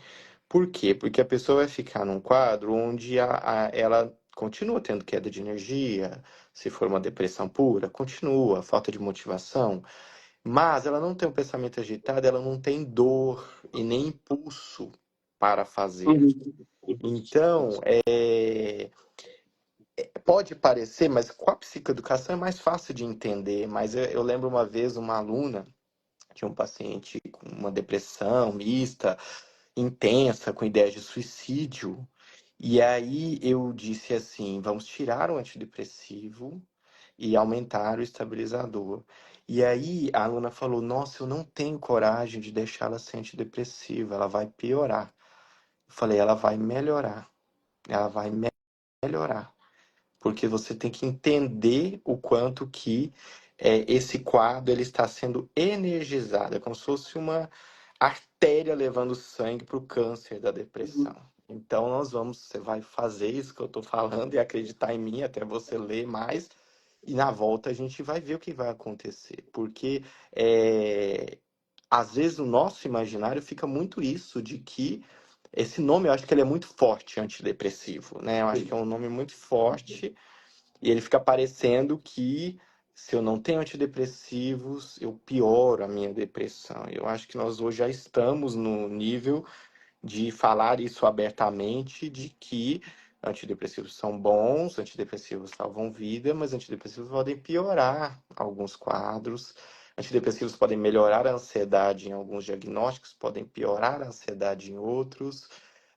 Por quê? Porque a pessoa vai ficar num quadro onde ela continua tendo queda de energia, se for uma depressão pura, continua, falta de motivação, mas ela não tem um pensamento agitado, ela não tem dor e nem impulso para fazer. Uhum. Então, pode parecer, mas com a psicoeducação é mais fácil de entender. Mas eu lembro uma vez uma aluna de um paciente com uma depressão mista, intensa, com ideias de suicídio. E aí eu disse assim: vamos tirar o antidepressivo e aumentar o estabilizador. E aí a aluna falou: nossa, eu não tenho coragem de deixá-la ser antidepressiva, ela vai piorar. Eu falei: ela vai melhorar, ela vai melhorar. Porque você tem que entender o quanto que esse quadro ele está sendo energizado, é como se fosse uma artéria levando sangue para o câncer da depressão. Então você vai fazer isso que eu estou falando e acreditar em mim até você ler mais e na volta a gente vai ver o que vai acontecer, porque às vezes o nosso imaginário fica muito isso de que esse nome eu acho que ele é muito forte, antidepressivo, né? Eu acho que é um nome muito forte e ele fica parecendo que se eu não tenho antidepressivos, eu pioro a minha depressão. Eu acho que nós hoje já estamos no nível de falar isso abertamente, de que antidepressivos são bons, antidepressivos salvam vida, mas antidepressivos podem piorar alguns quadros. Antidepressivos podem melhorar a ansiedade em alguns diagnósticos, podem piorar a ansiedade em outros.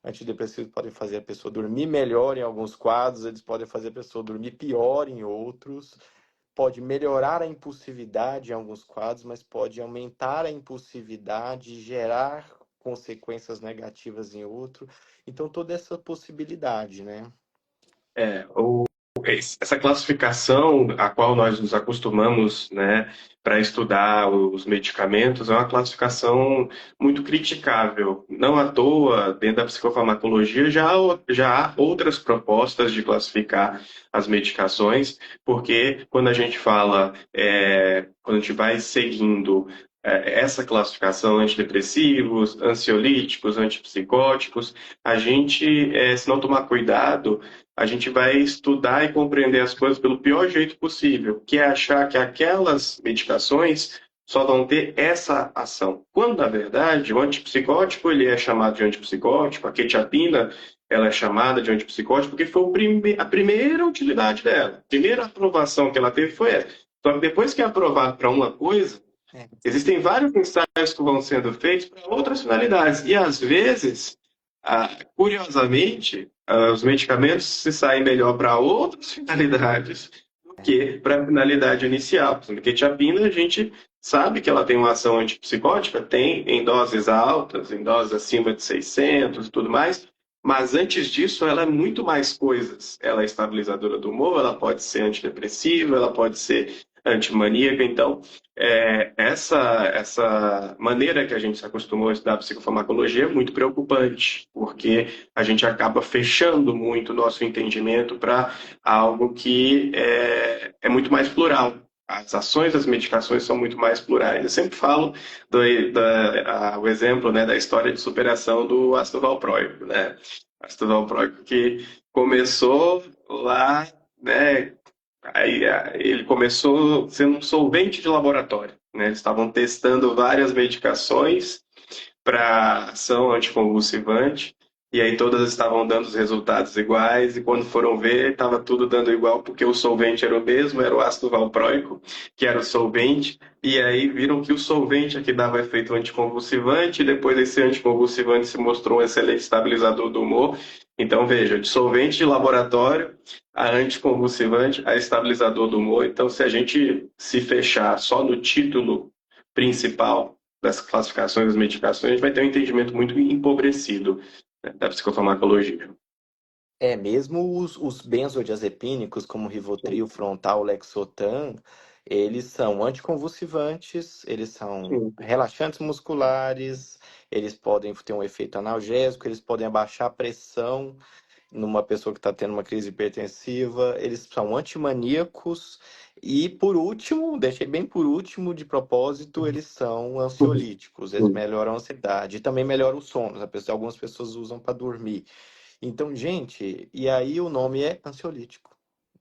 Antidepressivos podem fazer a pessoa dormir melhor em alguns quadros, eles podem fazer a pessoa dormir pior em outros. Pode melhorar a impulsividade em alguns quadros, mas pode aumentar a impulsividade e gerar consequências negativas em outro. Então, toda essa possibilidade, né? essa classificação a qual nós nos acostumamos, né, para estudar os medicamentos é uma classificação muito criticável. Não à toa, dentro da psicofarmacologia já há outras propostas de classificar as medicações, porque quando a gente fala, quando a gente vai seguindo essa classificação, antidepressivos, ansiolíticos, antipsicóticos, a gente, se não tomar cuidado, a gente vai estudar e compreender as coisas pelo pior jeito possível, que é achar que aquelas medicações só vão ter essa ação. Quando, na verdade, o antipsicótico ele é chamado de antipsicótico, a quetiapina ela é chamada de antipsicótico porque foi a primeira utilidade dela. A primeira aprovação que ela teve foi essa. Só que depois que é aprovado para uma coisa, É. existem vários ensaios que vão sendo feitos para outras finalidades. E, às vezes, curiosamente, os medicamentos se saem melhor para outras finalidades do que para a finalidade inicial. Por exemplo, a quetiapina, a gente sabe que ela tem uma ação antipsicótica, tem em doses altas, em doses acima de 600 e tudo mais, mas antes disso ela é muito mais coisas. Ela é estabilizadora do humor, ela pode ser antidepressiva, ela pode ser antimaníaca. Então, essa maneira que a gente se acostumou a estudar psicofarmacologia é muito preocupante, porque a gente acaba fechando muito o nosso entendimento para algo que é muito mais plural. As ações das medicações são muito mais plurais. Eu sempre falo o exemplo, né, da história de superação do ácido valproico, né? Ácido valproico que começou lá, né? Aí ele começou sendo um solvente de laboratório, né? Eles estavam testando várias medicações para ação anticonvulsivante, e aí todas estavam dando os resultados iguais, e quando foram ver, estava tudo dando igual, porque o solvente era o mesmo, era o ácido valproico, que era o solvente, e aí viram que o solvente é que dava efeito anticonvulsivante, e depois esse anticonvulsivante se mostrou um excelente estabilizador do humor. Então, veja, de solvente de laboratório a anticonvulsivante, a estabilizador do humor. Então, se a gente se fechar só no título principal das classificações das medicações, a gente vai ter um entendimento muito empobrecido, né, da psicofarmacologia. Mesmo os benzodiazepínicos, como Rivotril, Frontal, Lexotan, eles são anticonvulsivantes, eles são Sim. relaxantes musculares, eles podem ter um efeito analgésico, eles podem abaixar a pressão numa pessoa que está tendo uma crise hipertensiva, eles são antimaníacos e, por último, deixei bem por último, de propósito, eles são ansiolíticos, eles melhoram a ansiedade e também melhoram o sono. Algumas pessoas usam para dormir. Então, gente, e aí o nome é ansiolítico.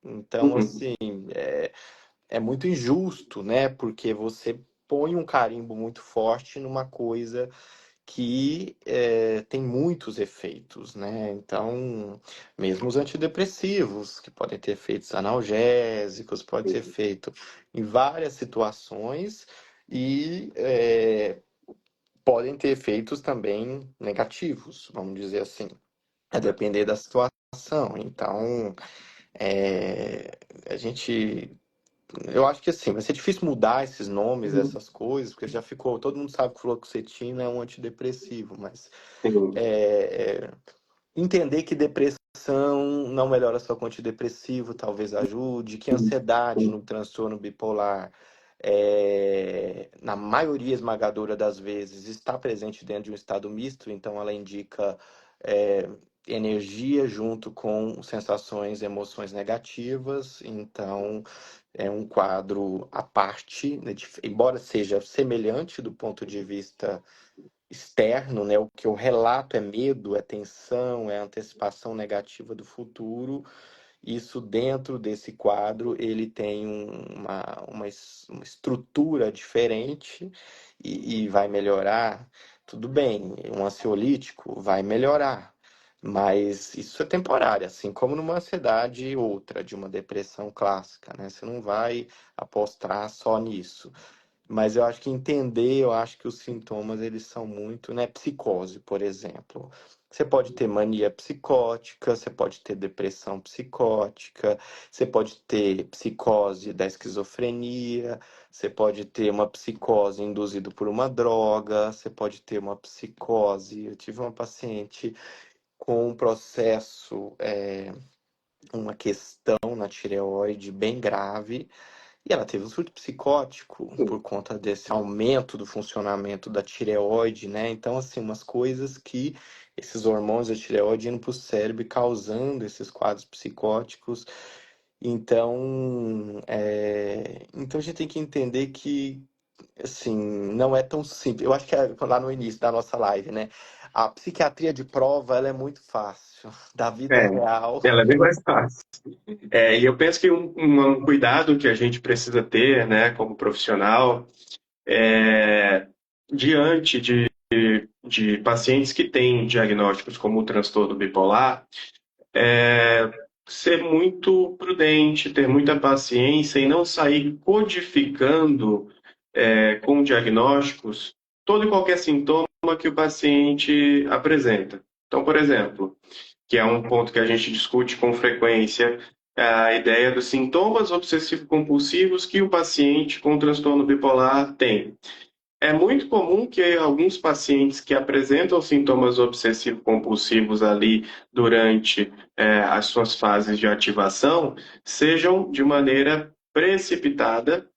Então, Uhum. assim, é muito injusto, né? Porque você põe um carimbo muito forte numa coisa que tem muitos efeitos, né? Então, mesmo os antidepressivos, que podem ter efeitos analgésicos, pode ser feito em várias situações e podem ter efeitos também negativos, vamos dizer assim, a depender da situação. Então, é, a gente eu acho que assim, vai ser difícil mudar esses nomes, essas coisas, porque já ficou. Todo mundo sabe que fluoxetina é um antidepressivo, mas Sim. é, entender que depressão não melhora só com antidepressivo, talvez ajude, que ansiedade no transtorno bipolar, na maioria esmagadora das vezes, está presente dentro de um estado misto, então ela indica é, energia junto com sensações, emoções negativas, então é um quadro à parte, né, embora seja semelhante do ponto de vista externo, né? O que eu relato é medo, é tensão, é antecipação negativa do futuro. Isso dentro desse quadro ele tem uma estrutura diferente e vai melhorar. Tudo bem, um ansiolítico vai melhorar, mas isso é temporário, assim como numa ansiedade outra, de uma depressão clássica, né? Você não vai apostar só nisso. Mas eu acho que entender, eu acho que os sintomas eles são muito, né? Psicose, por exemplo. Você pode ter mania psicótica, você pode ter depressão psicótica, você pode ter psicose da esquizofrenia, você pode ter uma psicose induzida por uma droga, você pode ter uma psicose. Eu tive uma paciente com um processo uma questão na tireoide bem grave e ela teve um surto psicótico por conta desse aumento do funcionamento da tireoide, né? Então, assim, umas coisas que esses hormônios da tireoide indo para o cérebro e causando esses quadros psicóticos. Então, então a gente tem que entender que, assim, não é tão simples. Eu acho que é lá no início da nossa live, né? A psiquiatria de prova, ela é muito fácil. Da vida É, real, ela é bem mais fácil. E eu penso que um cuidado que a gente precisa ter, né, como profissional, é, diante de pacientes que têm diagnósticos como o transtorno bipolar, é ser muito prudente, ter muita paciência e não sair codificando com diagnósticos todo e qualquer sintoma que o paciente apresenta. Então, por exemplo, que é um ponto que a gente discute com frequência, é a ideia dos sintomas obsessivo-compulsivos que o paciente com transtorno bipolar tem. É muito comum que alguns pacientes que apresentam sintomas obsessivo-compulsivos ali durante as suas fases de ativação sejam de maneira precipitada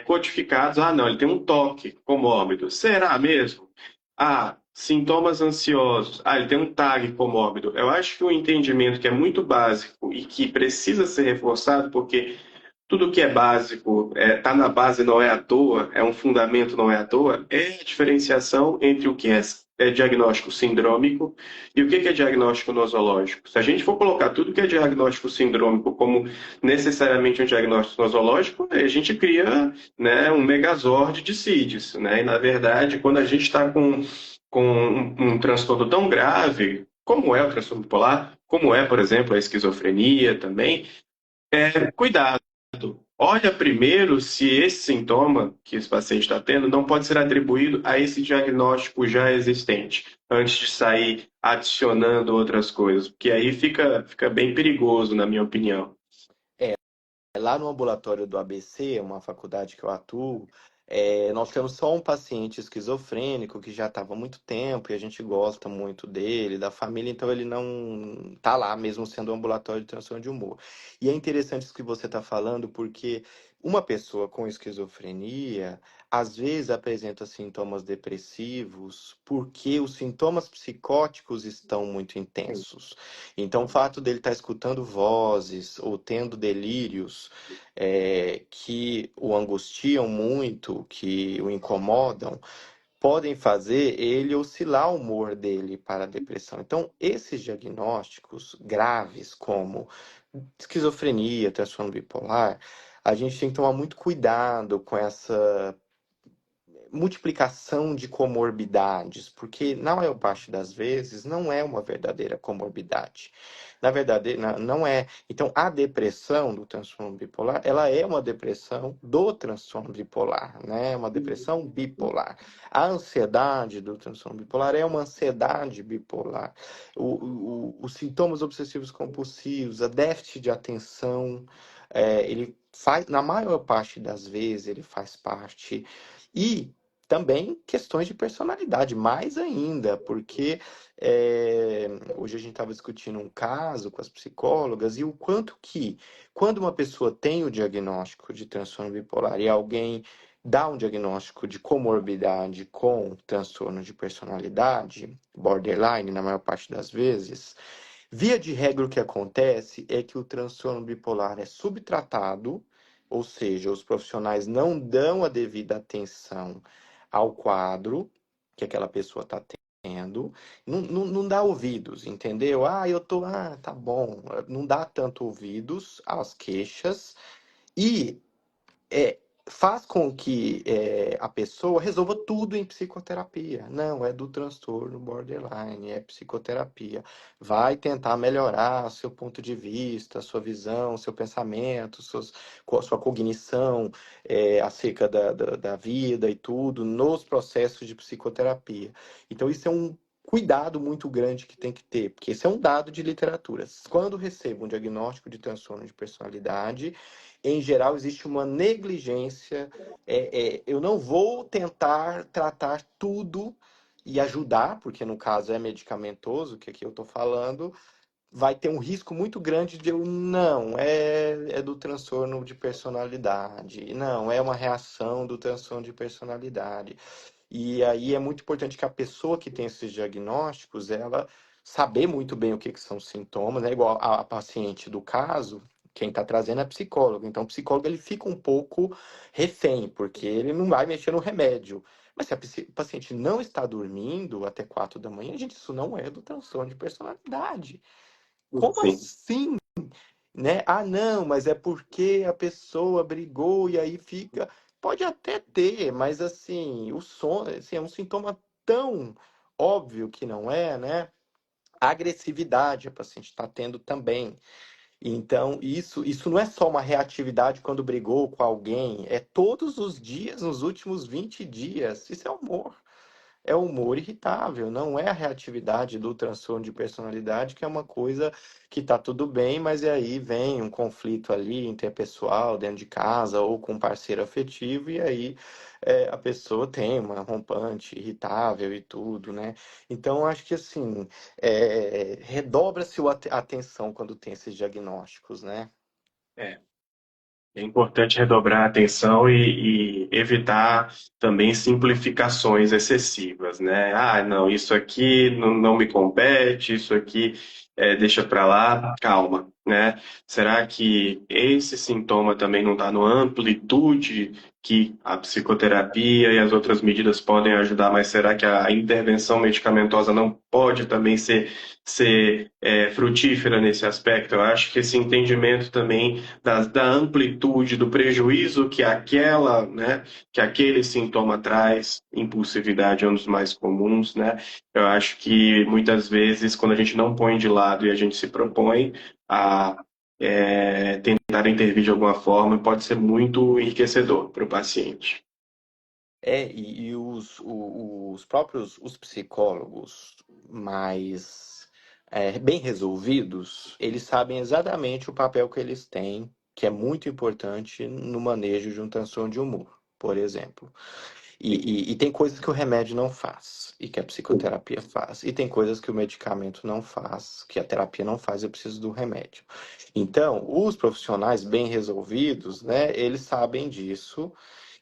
codificados. Ah, não, ele tem um toque comórbido. Será mesmo? Ah, sintomas ansiosos. Ah, ele tem um TAG comórbido. Eu acho que o entendimento que é muito básico e que precisa ser reforçado, porque tudo que é básico, tá na base não é à toa, é um fundamento não é à toa, é a diferenciação entre o que é diagnóstico sindrômico e o que é diagnóstico nosológico. Se a gente for colocar tudo que é diagnóstico sindrômico como necessariamente um diagnóstico nosológico, a gente cria, né, um megazord de CIDs, né? E, na verdade, quando a gente está com um transtorno tão grave, como é o transtorno bipolar, como é, por exemplo, a esquizofrenia também, cuidado. Olha primeiro se esse sintoma que esse paciente está tendo não pode ser atribuído a esse diagnóstico já existente, antes de sair adicionando outras coisas, porque aí fica bem perigoso, na minha opinião. lá no ambulatório do ABC, uma faculdade que eu atuo, nós temos só um paciente esquizofrênico que já estava há muito tempo e a gente gosta muito dele, da família, então ele não está lá, mesmo sendo um ambulatório de transtorno de humor. E é interessante isso que você está falando, porque uma pessoa com esquizofrenia às vezes apresenta sintomas depressivos porque os sintomas psicóticos estão muito intensos. Então, o fato dele estar escutando vozes ou tendo delírios que o angustiam muito, que o incomodam, podem fazer ele oscilar o humor dele para a depressão. Então, esses diagnósticos graves, como esquizofrenia, transtorno bipolar, a gente tem que tomar muito cuidado com essa multiplicação de comorbidades, porque na maior parte das vezes não é uma verdadeira comorbidade. Na verdade, não é. Então, a depressão do transtorno bipolar, ela é uma depressão do transtorno bipolar, né? É uma depressão bipolar. A ansiedade do transtorno bipolar é uma ansiedade bipolar. Os sintomas obsessivos compulsivos, a déficit de atenção, ele faz, na maior parte das vezes, ele faz parte. E também questões de personalidade, mais ainda, porque hoje a gente estava discutindo um caso com as psicólogas e o quanto que, quando uma pessoa tem o diagnóstico de transtorno bipolar e alguém dá um diagnóstico de comorbidade com transtorno de personalidade, borderline, na maior parte das vezes, via de regra, o que acontece é que o transtorno bipolar é subtratado, ou seja, os profissionais não dão a devida atenção ao quadro que aquela pessoa está tendo, não dá ouvidos, entendeu? Tá bom, não dá tanto ouvidos às queixas e é, faz com que a pessoa resolva tudo em psicoterapia. Não, é do transtorno borderline, é psicoterapia. Vai tentar melhorar seu ponto de vista, sua visão, seu pensamento, sua cognição acerca da vida e tudo nos processos de psicoterapia. Então, isso é um cuidado muito grande que tem que ter, porque esse é um dado de literatura. Quando recebo um diagnóstico de transtorno de personalidade, em geral, existe uma negligência. Eu não vou tentar tratar tudo e ajudar, porque no caso é medicamentoso, que aqui eu estou falando, vai ter um risco muito grande de eu, não, é do transtorno de personalidade, não, é uma reação do transtorno de personalidade. E aí é muito importante que a pessoa que tem esses diagnósticos, ela saber muito bem o que são os sintomas, né? Igual a paciente do caso, quem está trazendo é psicólogo. Então, o psicólogo ele fica um pouco refém, porque ele não vai mexer no remédio. Mas se a paciente não está dormindo até 4 da manhã, gente, isso não é do transtorno de personalidade. Como Sim, assim? Né? Ah, não, mas é porque a pessoa brigou e aí fica. Pode até ter, mas assim, o sono, assim, é um sintoma tão óbvio que não é, né? A agressividade a paciente está tendo também. Então, isso não é só uma reatividade quando brigou com alguém, é todos os dias, nos últimos 20 dias. Isso é humor. É o humor irritável, não é a reatividade do transtorno de personalidade, que é uma coisa que tá tudo bem, mas e aí vem um conflito ali interpessoal, dentro de casa, ou com um parceiro afetivo, e aí a pessoa tem uma rompante irritável e tudo, né? Então, acho que assim, redobra-se a atenção quando tem esses diagnósticos, né? é. É importante redobrar a atenção e evitar também simplificações excessivas, né? Ah, não, isso aqui não me compete, isso aqui deixa para lá, calma, né? Será que esse sintoma também não está na amplitude que a psicoterapia e as outras medidas podem ajudar, mas será que a intervenção medicamentosa não pode também ser frutífera nesse aspecto? Eu acho que esse entendimento também da amplitude do prejuízo que que aquele sintoma traz, impulsividade é um dos mais comuns, né? Eu acho que muitas vezes, quando a gente não põe de lado e a gente se propõe a tentar intervir de alguma forma, pode ser muito enriquecedor para o paciente. E os próprios os psicólogos mais bem resolvidos, eles sabem exatamente o papel que eles têm, que é muito importante no manejo de um transtorno de humor, por exemplo. E tem coisas que o remédio não faz, e que a psicoterapia faz. E tem coisas que o medicamento não faz, que a terapia não faz, eu preciso do remédio. Então, os profissionais bem resolvidos, né, eles sabem disso,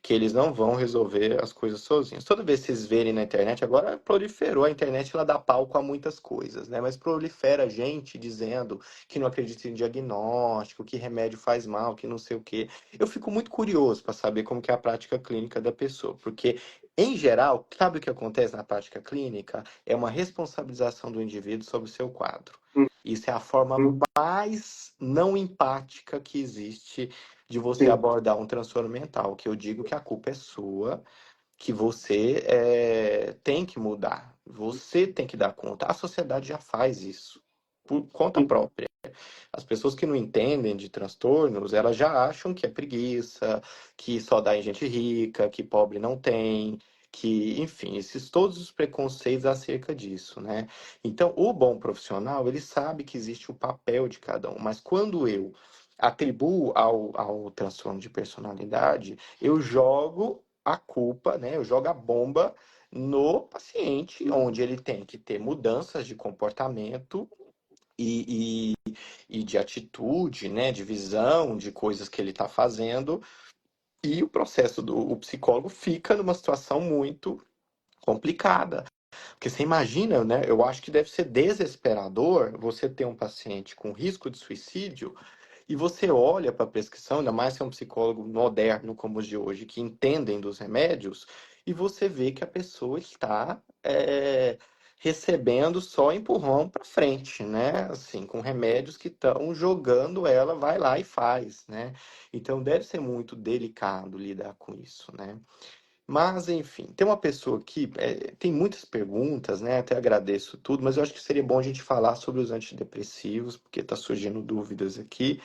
que eles não vão resolver as coisas sozinhos. Toda vez que vocês verem na internet, agora proliferou, a internet ela dá palco a muitas coisas, né? Mas prolifera gente dizendo que não acredita em diagnóstico, que remédio faz mal, que não sei o quê. Eu fico muito curioso para saber como que é a prática clínica da pessoa, porque em geral, sabe o que acontece na prática clínica? É uma responsabilização do indivíduo sobre o seu quadro. Isso é a forma mais não empática que existe de você Sim, abordar um transtorno mental, que eu digo que a culpa é sua, que você tem que mudar, você tem que dar conta. A sociedade já faz isso por conta sim, própria. As pessoas que não entendem de transtornos, elas já acham que é preguiça, que só dá em gente rica, que pobre não tem, que, enfim, esses todos os preconceitos acerca disso, né? Então, o bom profissional, ele sabe que existe o papel de cada um, mas quando eu atribuo ao transtorno de personalidade, eu jogo a culpa, né? Eu jogo a bomba no paciente, onde ele tem que ter mudanças de comportamento e, e de atitude, né, de visão, de coisas que ele está fazendo, e o processo do o psicólogo fica numa situação muito complicada. Porque você imagina, né? Eu acho que deve ser desesperador você ter um paciente com risco de suicídio e você olha para a prescrição, ainda mais que é um psicólogo moderno como os de hoje, que entendem dos remédios, e você vê que a pessoa está recebendo só empurrão para frente, né? Assim, com remédios que estão jogando ela, vai lá e faz, né? Então deve ser muito delicado lidar com isso, né? Mas, enfim, tem uma pessoa aqui, tem muitas perguntas, né? Até agradeço tudo, mas eu acho que seria bom a gente falar sobre os antidepressivos, porque está surgindo dúvidas aqui.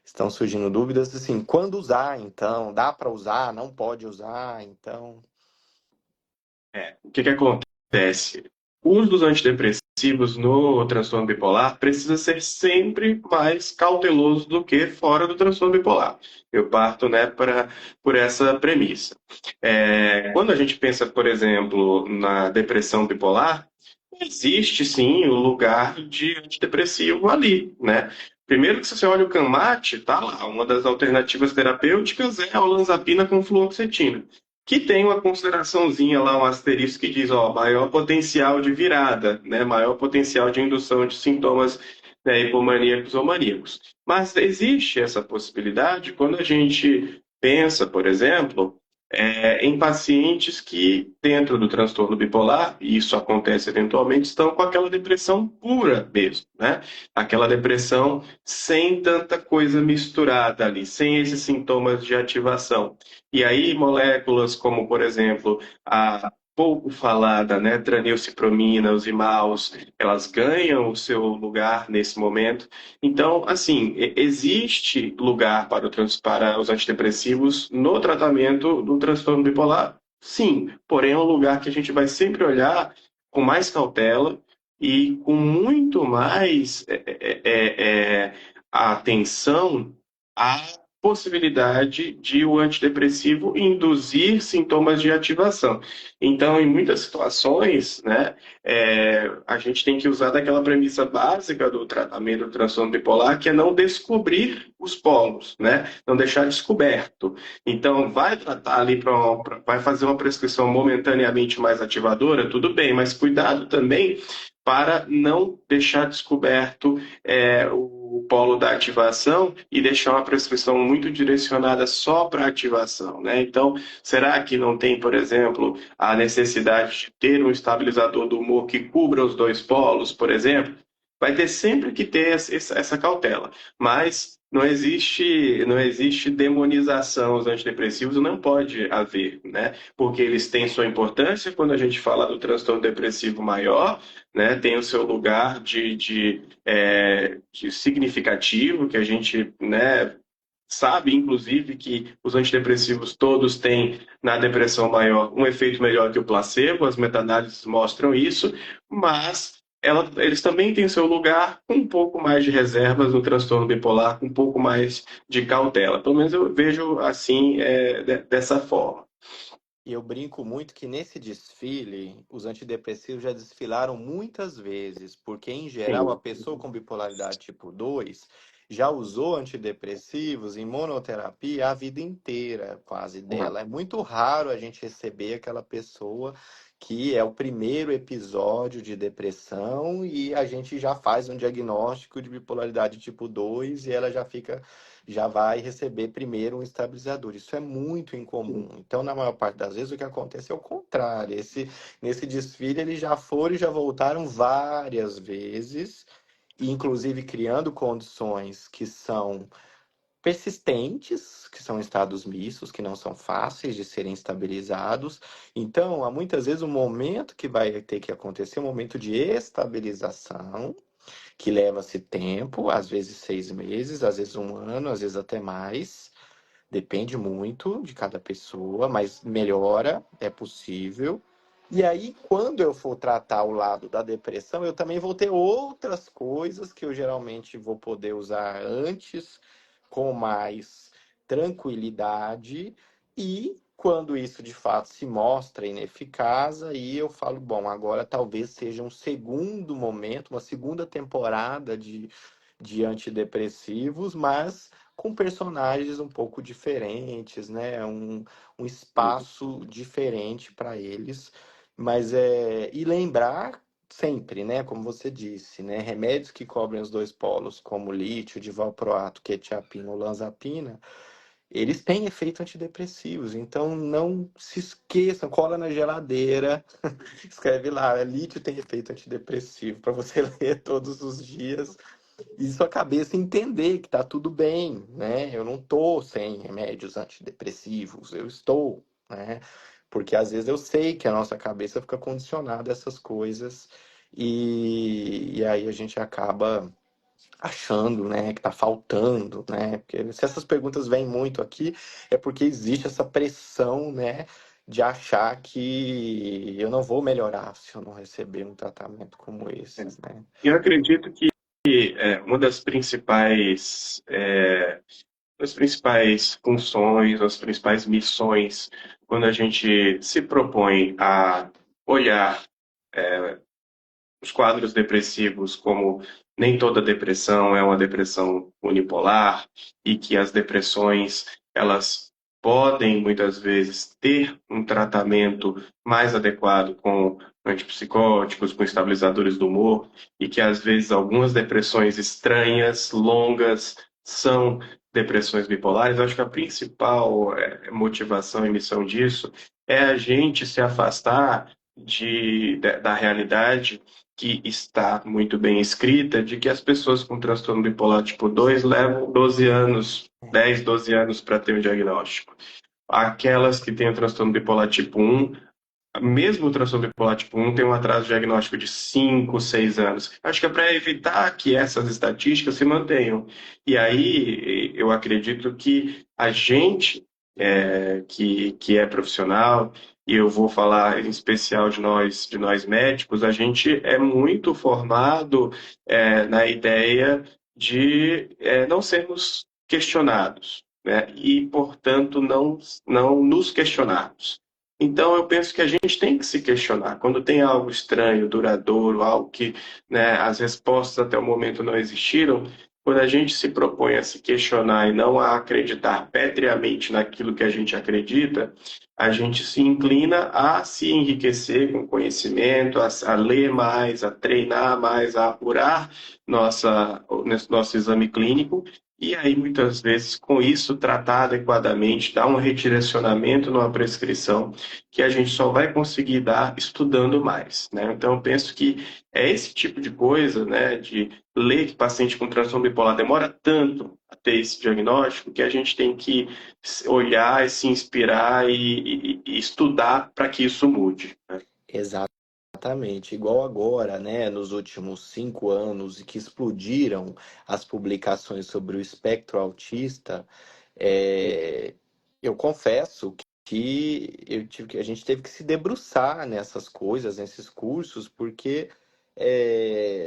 Estão surgindo dúvidas, assim, quando usar, então? Dá para usar? Não pode usar? Então, O que que acontece? O uso dos antidepressivos no transtorno bipolar precisa ser sempre mais cauteloso do que fora do transtorno bipolar. Eu parto, né, por essa premissa. Quando a gente pensa, por exemplo, na depressão bipolar, Existe sim o lugar de antidepressivo ali, né? Primeiro que se você olha o CAMAT, tá lá, uma das alternativas terapêuticas é a olanzapina com fluoxetina, que tem uma consideraçãozinha lá, um asterisco que diz, ó, maior potencial de virada, né? Maior potencial de indução de sintomas, né, hipomaníacos ou maníacos. Mas existe essa possibilidade quando a gente pensa, por exemplo, em pacientes que, dentro do transtorno bipolar, e isso acontece eventualmente, estão com aquela depressão pura mesmo, né? Aquela depressão sem tanta coisa misturada ali, sem esses sintomas de ativação. E aí, moléculas como, por exemplo, a pouco falada, né, tranilcipromina, os imaus, elas ganham o seu lugar nesse momento. Então, assim, existe lugar para os antidepressivos no tratamento do transtorno bipolar? Sim, porém é um lugar que a gente vai sempre olhar com mais cautela e com muito mais atenção à possibilidade de o antidepressivo induzir sintomas de ativação. Então, em muitas situações, né, a gente tem que usar daquela premissa básica do tratamento do transtorno bipolar, que é não descobrir os polos, né? Não deixar descoberto. Então, vai tratar ali, vai fazer uma prescrição momentaneamente mais ativadora, tudo bem, mas cuidado também para não deixar descoberto o polo da ativação e deixar uma prescrição muito direcionada só para ativação, né? Então, será que não tem, por exemplo, a necessidade de ter um estabilizador do humor que cubra os dois polos, por exemplo? Vai ter sempre que ter essa cautela, mas não existe demonização aos antidepressivos, não pode haver, né? Porque eles têm sua importância quando a gente fala do transtorno depressivo maior, né? Tem o seu lugar de significativo que a gente, né, sabe, inclusive, que os antidepressivos todos têm, na depressão maior, um efeito melhor que o placebo, as meta-análises mostram isso, mas eles também têm seu lugar com um pouco mais de reservas no transtorno bipolar, com um pouco mais de cautela. Pelo menos eu vejo assim, dessa forma. E eu brinco muito que nesse desfile, os antidepressivos já desfilaram muitas vezes, porque em geral a Sim. pessoa com bipolaridade tipo 2 já usou antidepressivos em monoterapia a vida inteira, quase dela. É muito raro a gente receber aquela pessoa que é o primeiro episódio de depressão e a gente já faz um diagnóstico de bipolaridade tipo 2 e ela já vai receber primeiro um estabilizador. Isso é muito incomum. Então, na maior parte das vezes, o que acontece é o contrário. Nesse desfile, eles já foram e já voltaram várias vezes, e inclusive criando condições que são persistentes, que são estados mistos, que não são fáceis de serem estabilizados. Então, há muitas vezes um momento que vai ter que acontecer, um momento de estabilização, que leva-se tempo, às vezes 6 meses, às vezes um ano, às vezes até mais. Depende muito de cada pessoa, mas melhora, é possível. E aí, quando eu for tratar o lado da depressão, eu também vou ter outras coisas que eu geralmente vou poder usar antes, com mais tranquilidade. E quando isso de fato se mostra ineficaz, aí eu falo, bom, agora talvez seja um segundo momento, uma segunda temporada de antidepressivos, mas com personagens um pouco diferentes, né? Um espaço diferente para eles. Mas e lembrar sempre, né? Como você disse, né? Remédios que cobrem os dois polos, como lítio, divalproato, quetiapina ou olanzapina, eles têm efeito antidepressivos. Então não se esqueçam, cola na geladeira, escreve lá, lítio tem efeito antidepressivo, para você ler todos os dias e sua cabeça entender que tá tudo bem, né? Eu não tô sem remédios antidepressivos, eu estou, né? Porque às vezes eu sei que a nossa cabeça fica condicionada a essas coisas e aí a gente acaba achando, né, que tá faltando, né? Porque se essas perguntas vêm muito aqui, é porque existe essa pressão, né, de achar que eu não vou melhorar se eu não receber um tratamento como esse, né? Eu acredito que uma das principais funções, as principais missões, quando a gente se propõe a olhar os quadros depressivos, como nem toda depressão é uma depressão unipolar, e que as depressões, elas podem, muitas vezes, ter um tratamento mais adequado com antipsicóticos, com estabilizadores do humor, e que, às vezes, algumas depressões estranhas, longas, são depressões bipolares. Eu acho que a principal motivação e missão disso é a gente se afastar da realidade que está muito bem escrita, de que as pessoas com transtorno bipolar tipo 2 levam 12 anos, 10, 12 anos para ter um diagnóstico. Aquelas que têm o transtorno bipolar tipo 1, mesmo o transtorno bipolar tipo 1 tem um atraso diagnóstico de 5, 6 anos. Acho que é para evitar que essas estatísticas se mantenham. E aí eu acredito que a gente que é profissional, e eu vou falar em especial de nós médicos, a gente é muito formado na ideia de não sermos questionados, né? E, portanto, não nos questionarmos. Então, eu penso que a gente tem que se questionar. Quando tem algo estranho, duradouro, algo que, né, as respostas até o momento não existiram, quando a gente se propõe a se questionar e não a acreditar petriamente naquilo que a gente acredita, a gente se inclina a se enriquecer com conhecimento, a ler mais, a treinar mais, a apurar nosso exame clínico e aí, muitas vezes, com isso, tratar adequadamente, dar um redirecionamento numa prescrição que a gente só vai conseguir dar estudando mais, né? Então, eu penso que é esse tipo de coisa, né, de ler que paciente com transtorno bipolar demora tanto a ter esse diagnóstico, que a gente tem que olhar e se inspirar e estudar para que isso mude, né? Exatamente, igual agora, né, nos últimos 5 anos, que explodiram as publicações sobre o espectro autista, é, eu confesso que a gente teve que se debruçar nessas coisas, nesses cursos, porque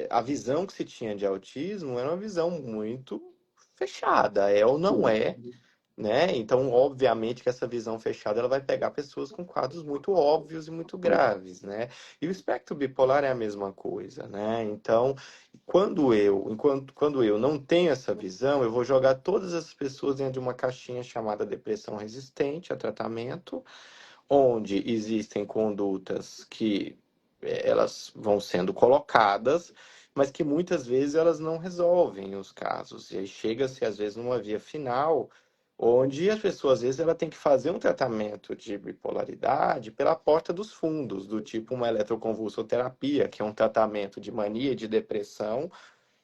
a visão que se tinha de autismo era uma visão muito fechada, é ou não é, né? Então, obviamente que essa visão fechada ela vai pegar pessoas com quadros muito óbvios e muito graves, né? E o espectro bipolar é a mesma coisa, né? Então, quando eu não tenho essa visão, eu vou jogar todas essas pessoas dentro de uma caixinha chamada depressão resistente a tratamento, onde existem condutas que elas vão sendo colocadas, mas que muitas vezes elas não resolvem os casos. E aí chega-se, às vezes, numa via final, onde as pessoas, às vezes, ela tem que fazer um tratamento de bipolaridade pela porta dos fundos, do tipo uma eletroconvulsoterapia, que é um tratamento de mania e de depressão,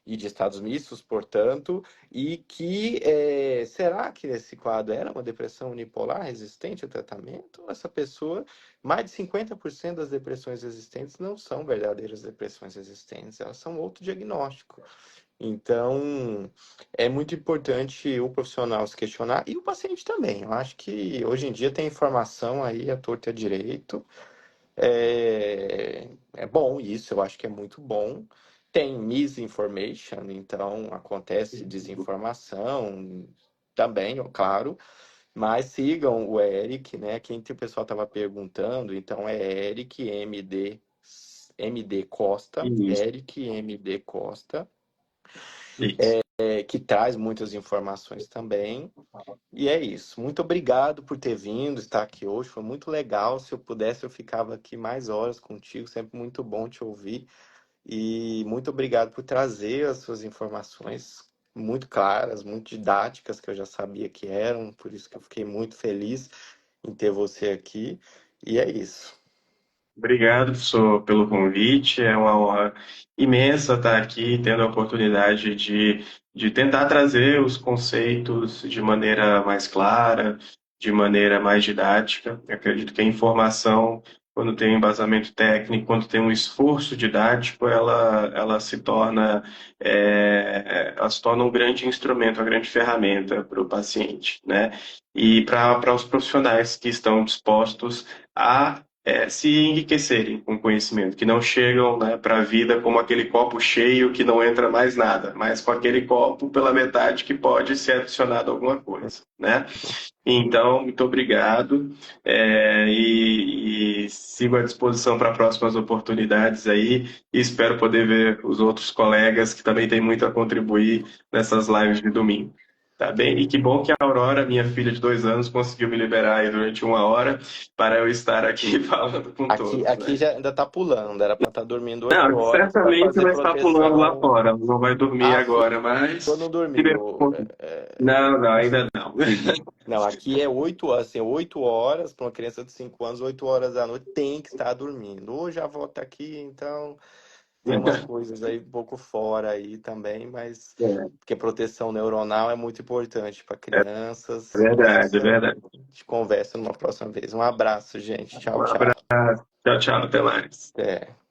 e de estados mistos, portanto, e que será que esse quadro era uma depressão unipolar resistente ao tratamento? Essa pessoa, mais de 50% das depressões resistentes não são verdadeiras depressões resistentes, elas são outro diagnóstico. Então, é muito importante o profissional se questionar e o paciente também. Eu acho que hoje em dia tem informação aí à torta e à direito, é bom isso, eu acho que é muito bom. Tem misinformation, então acontece desinformação também, ó, claro. Mas sigam o Eric, né? Quem o pessoal estava perguntando, então é Eric MD Costa, Isso, Eric MD Costa, isso. que traz muitas informações também. E é isso. Muito obrigado por ter vindo, estar aqui hoje. Foi muito legal. Se eu pudesse, eu ficava aqui mais horas contigo. Sempre muito bom te ouvir. E muito obrigado por trazer as suas informações muito claras, muito didáticas, que eu já sabia que eram. Por isso que eu fiquei muito feliz em ter você aqui. E é isso. Obrigado, professor, pelo convite. É uma honra imensa estar aqui, tendo a oportunidade de tentar trazer os conceitos de maneira mais clara, de maneira mais didática. Eu acredito que a informação, quando tem um embasamento técnico, quando tem um esforço didático, ela se torna um grande instrumento, uma grande ferramenta para o paciente, né? E para os profissionais que estão dispostos a se enriquecerem com conhecimento, que não chegam, né, para a vida como aquele copo cheio que não entra mais nada, mas com aquele copo pela metade que pode ser adicionado alguma coisa, né? Então, muito obrigado, e sigo à disposição para próximas oportunidades aí e espero poder ver os outros colegas que também têm muito a contribuir nessas lives de domingo. Tá bem? E que bom que a Aurora, minha filha de 2 anos, conseguiu me liberar aí durante 1 hora para eu estar aqui falando com Aqui, todos, aqui né? já ainda tá pulando, era para estar dormindo Não, 8 horas para certamente fazer vai estar pulando lá proteção. fora, não vai dormir Ah, agora, ficou mas não dormiu. não, não, ainda não. Não, aqui é 8 horas, assim, 8 horas para uma criança de 5 anos, 8 horas da noite tem que estar dormindo. Hoje a avó tá aqui, então tem umas coisas aí um pouco fora aí também, mas porque proteção neuronal é muito importante para É crianças, verdade, é mas verdade. a gente conversa numa próxima vez. Um abraço, gente. Um Tchau, tchau. abraço, tchau, tchau, até mais. Até.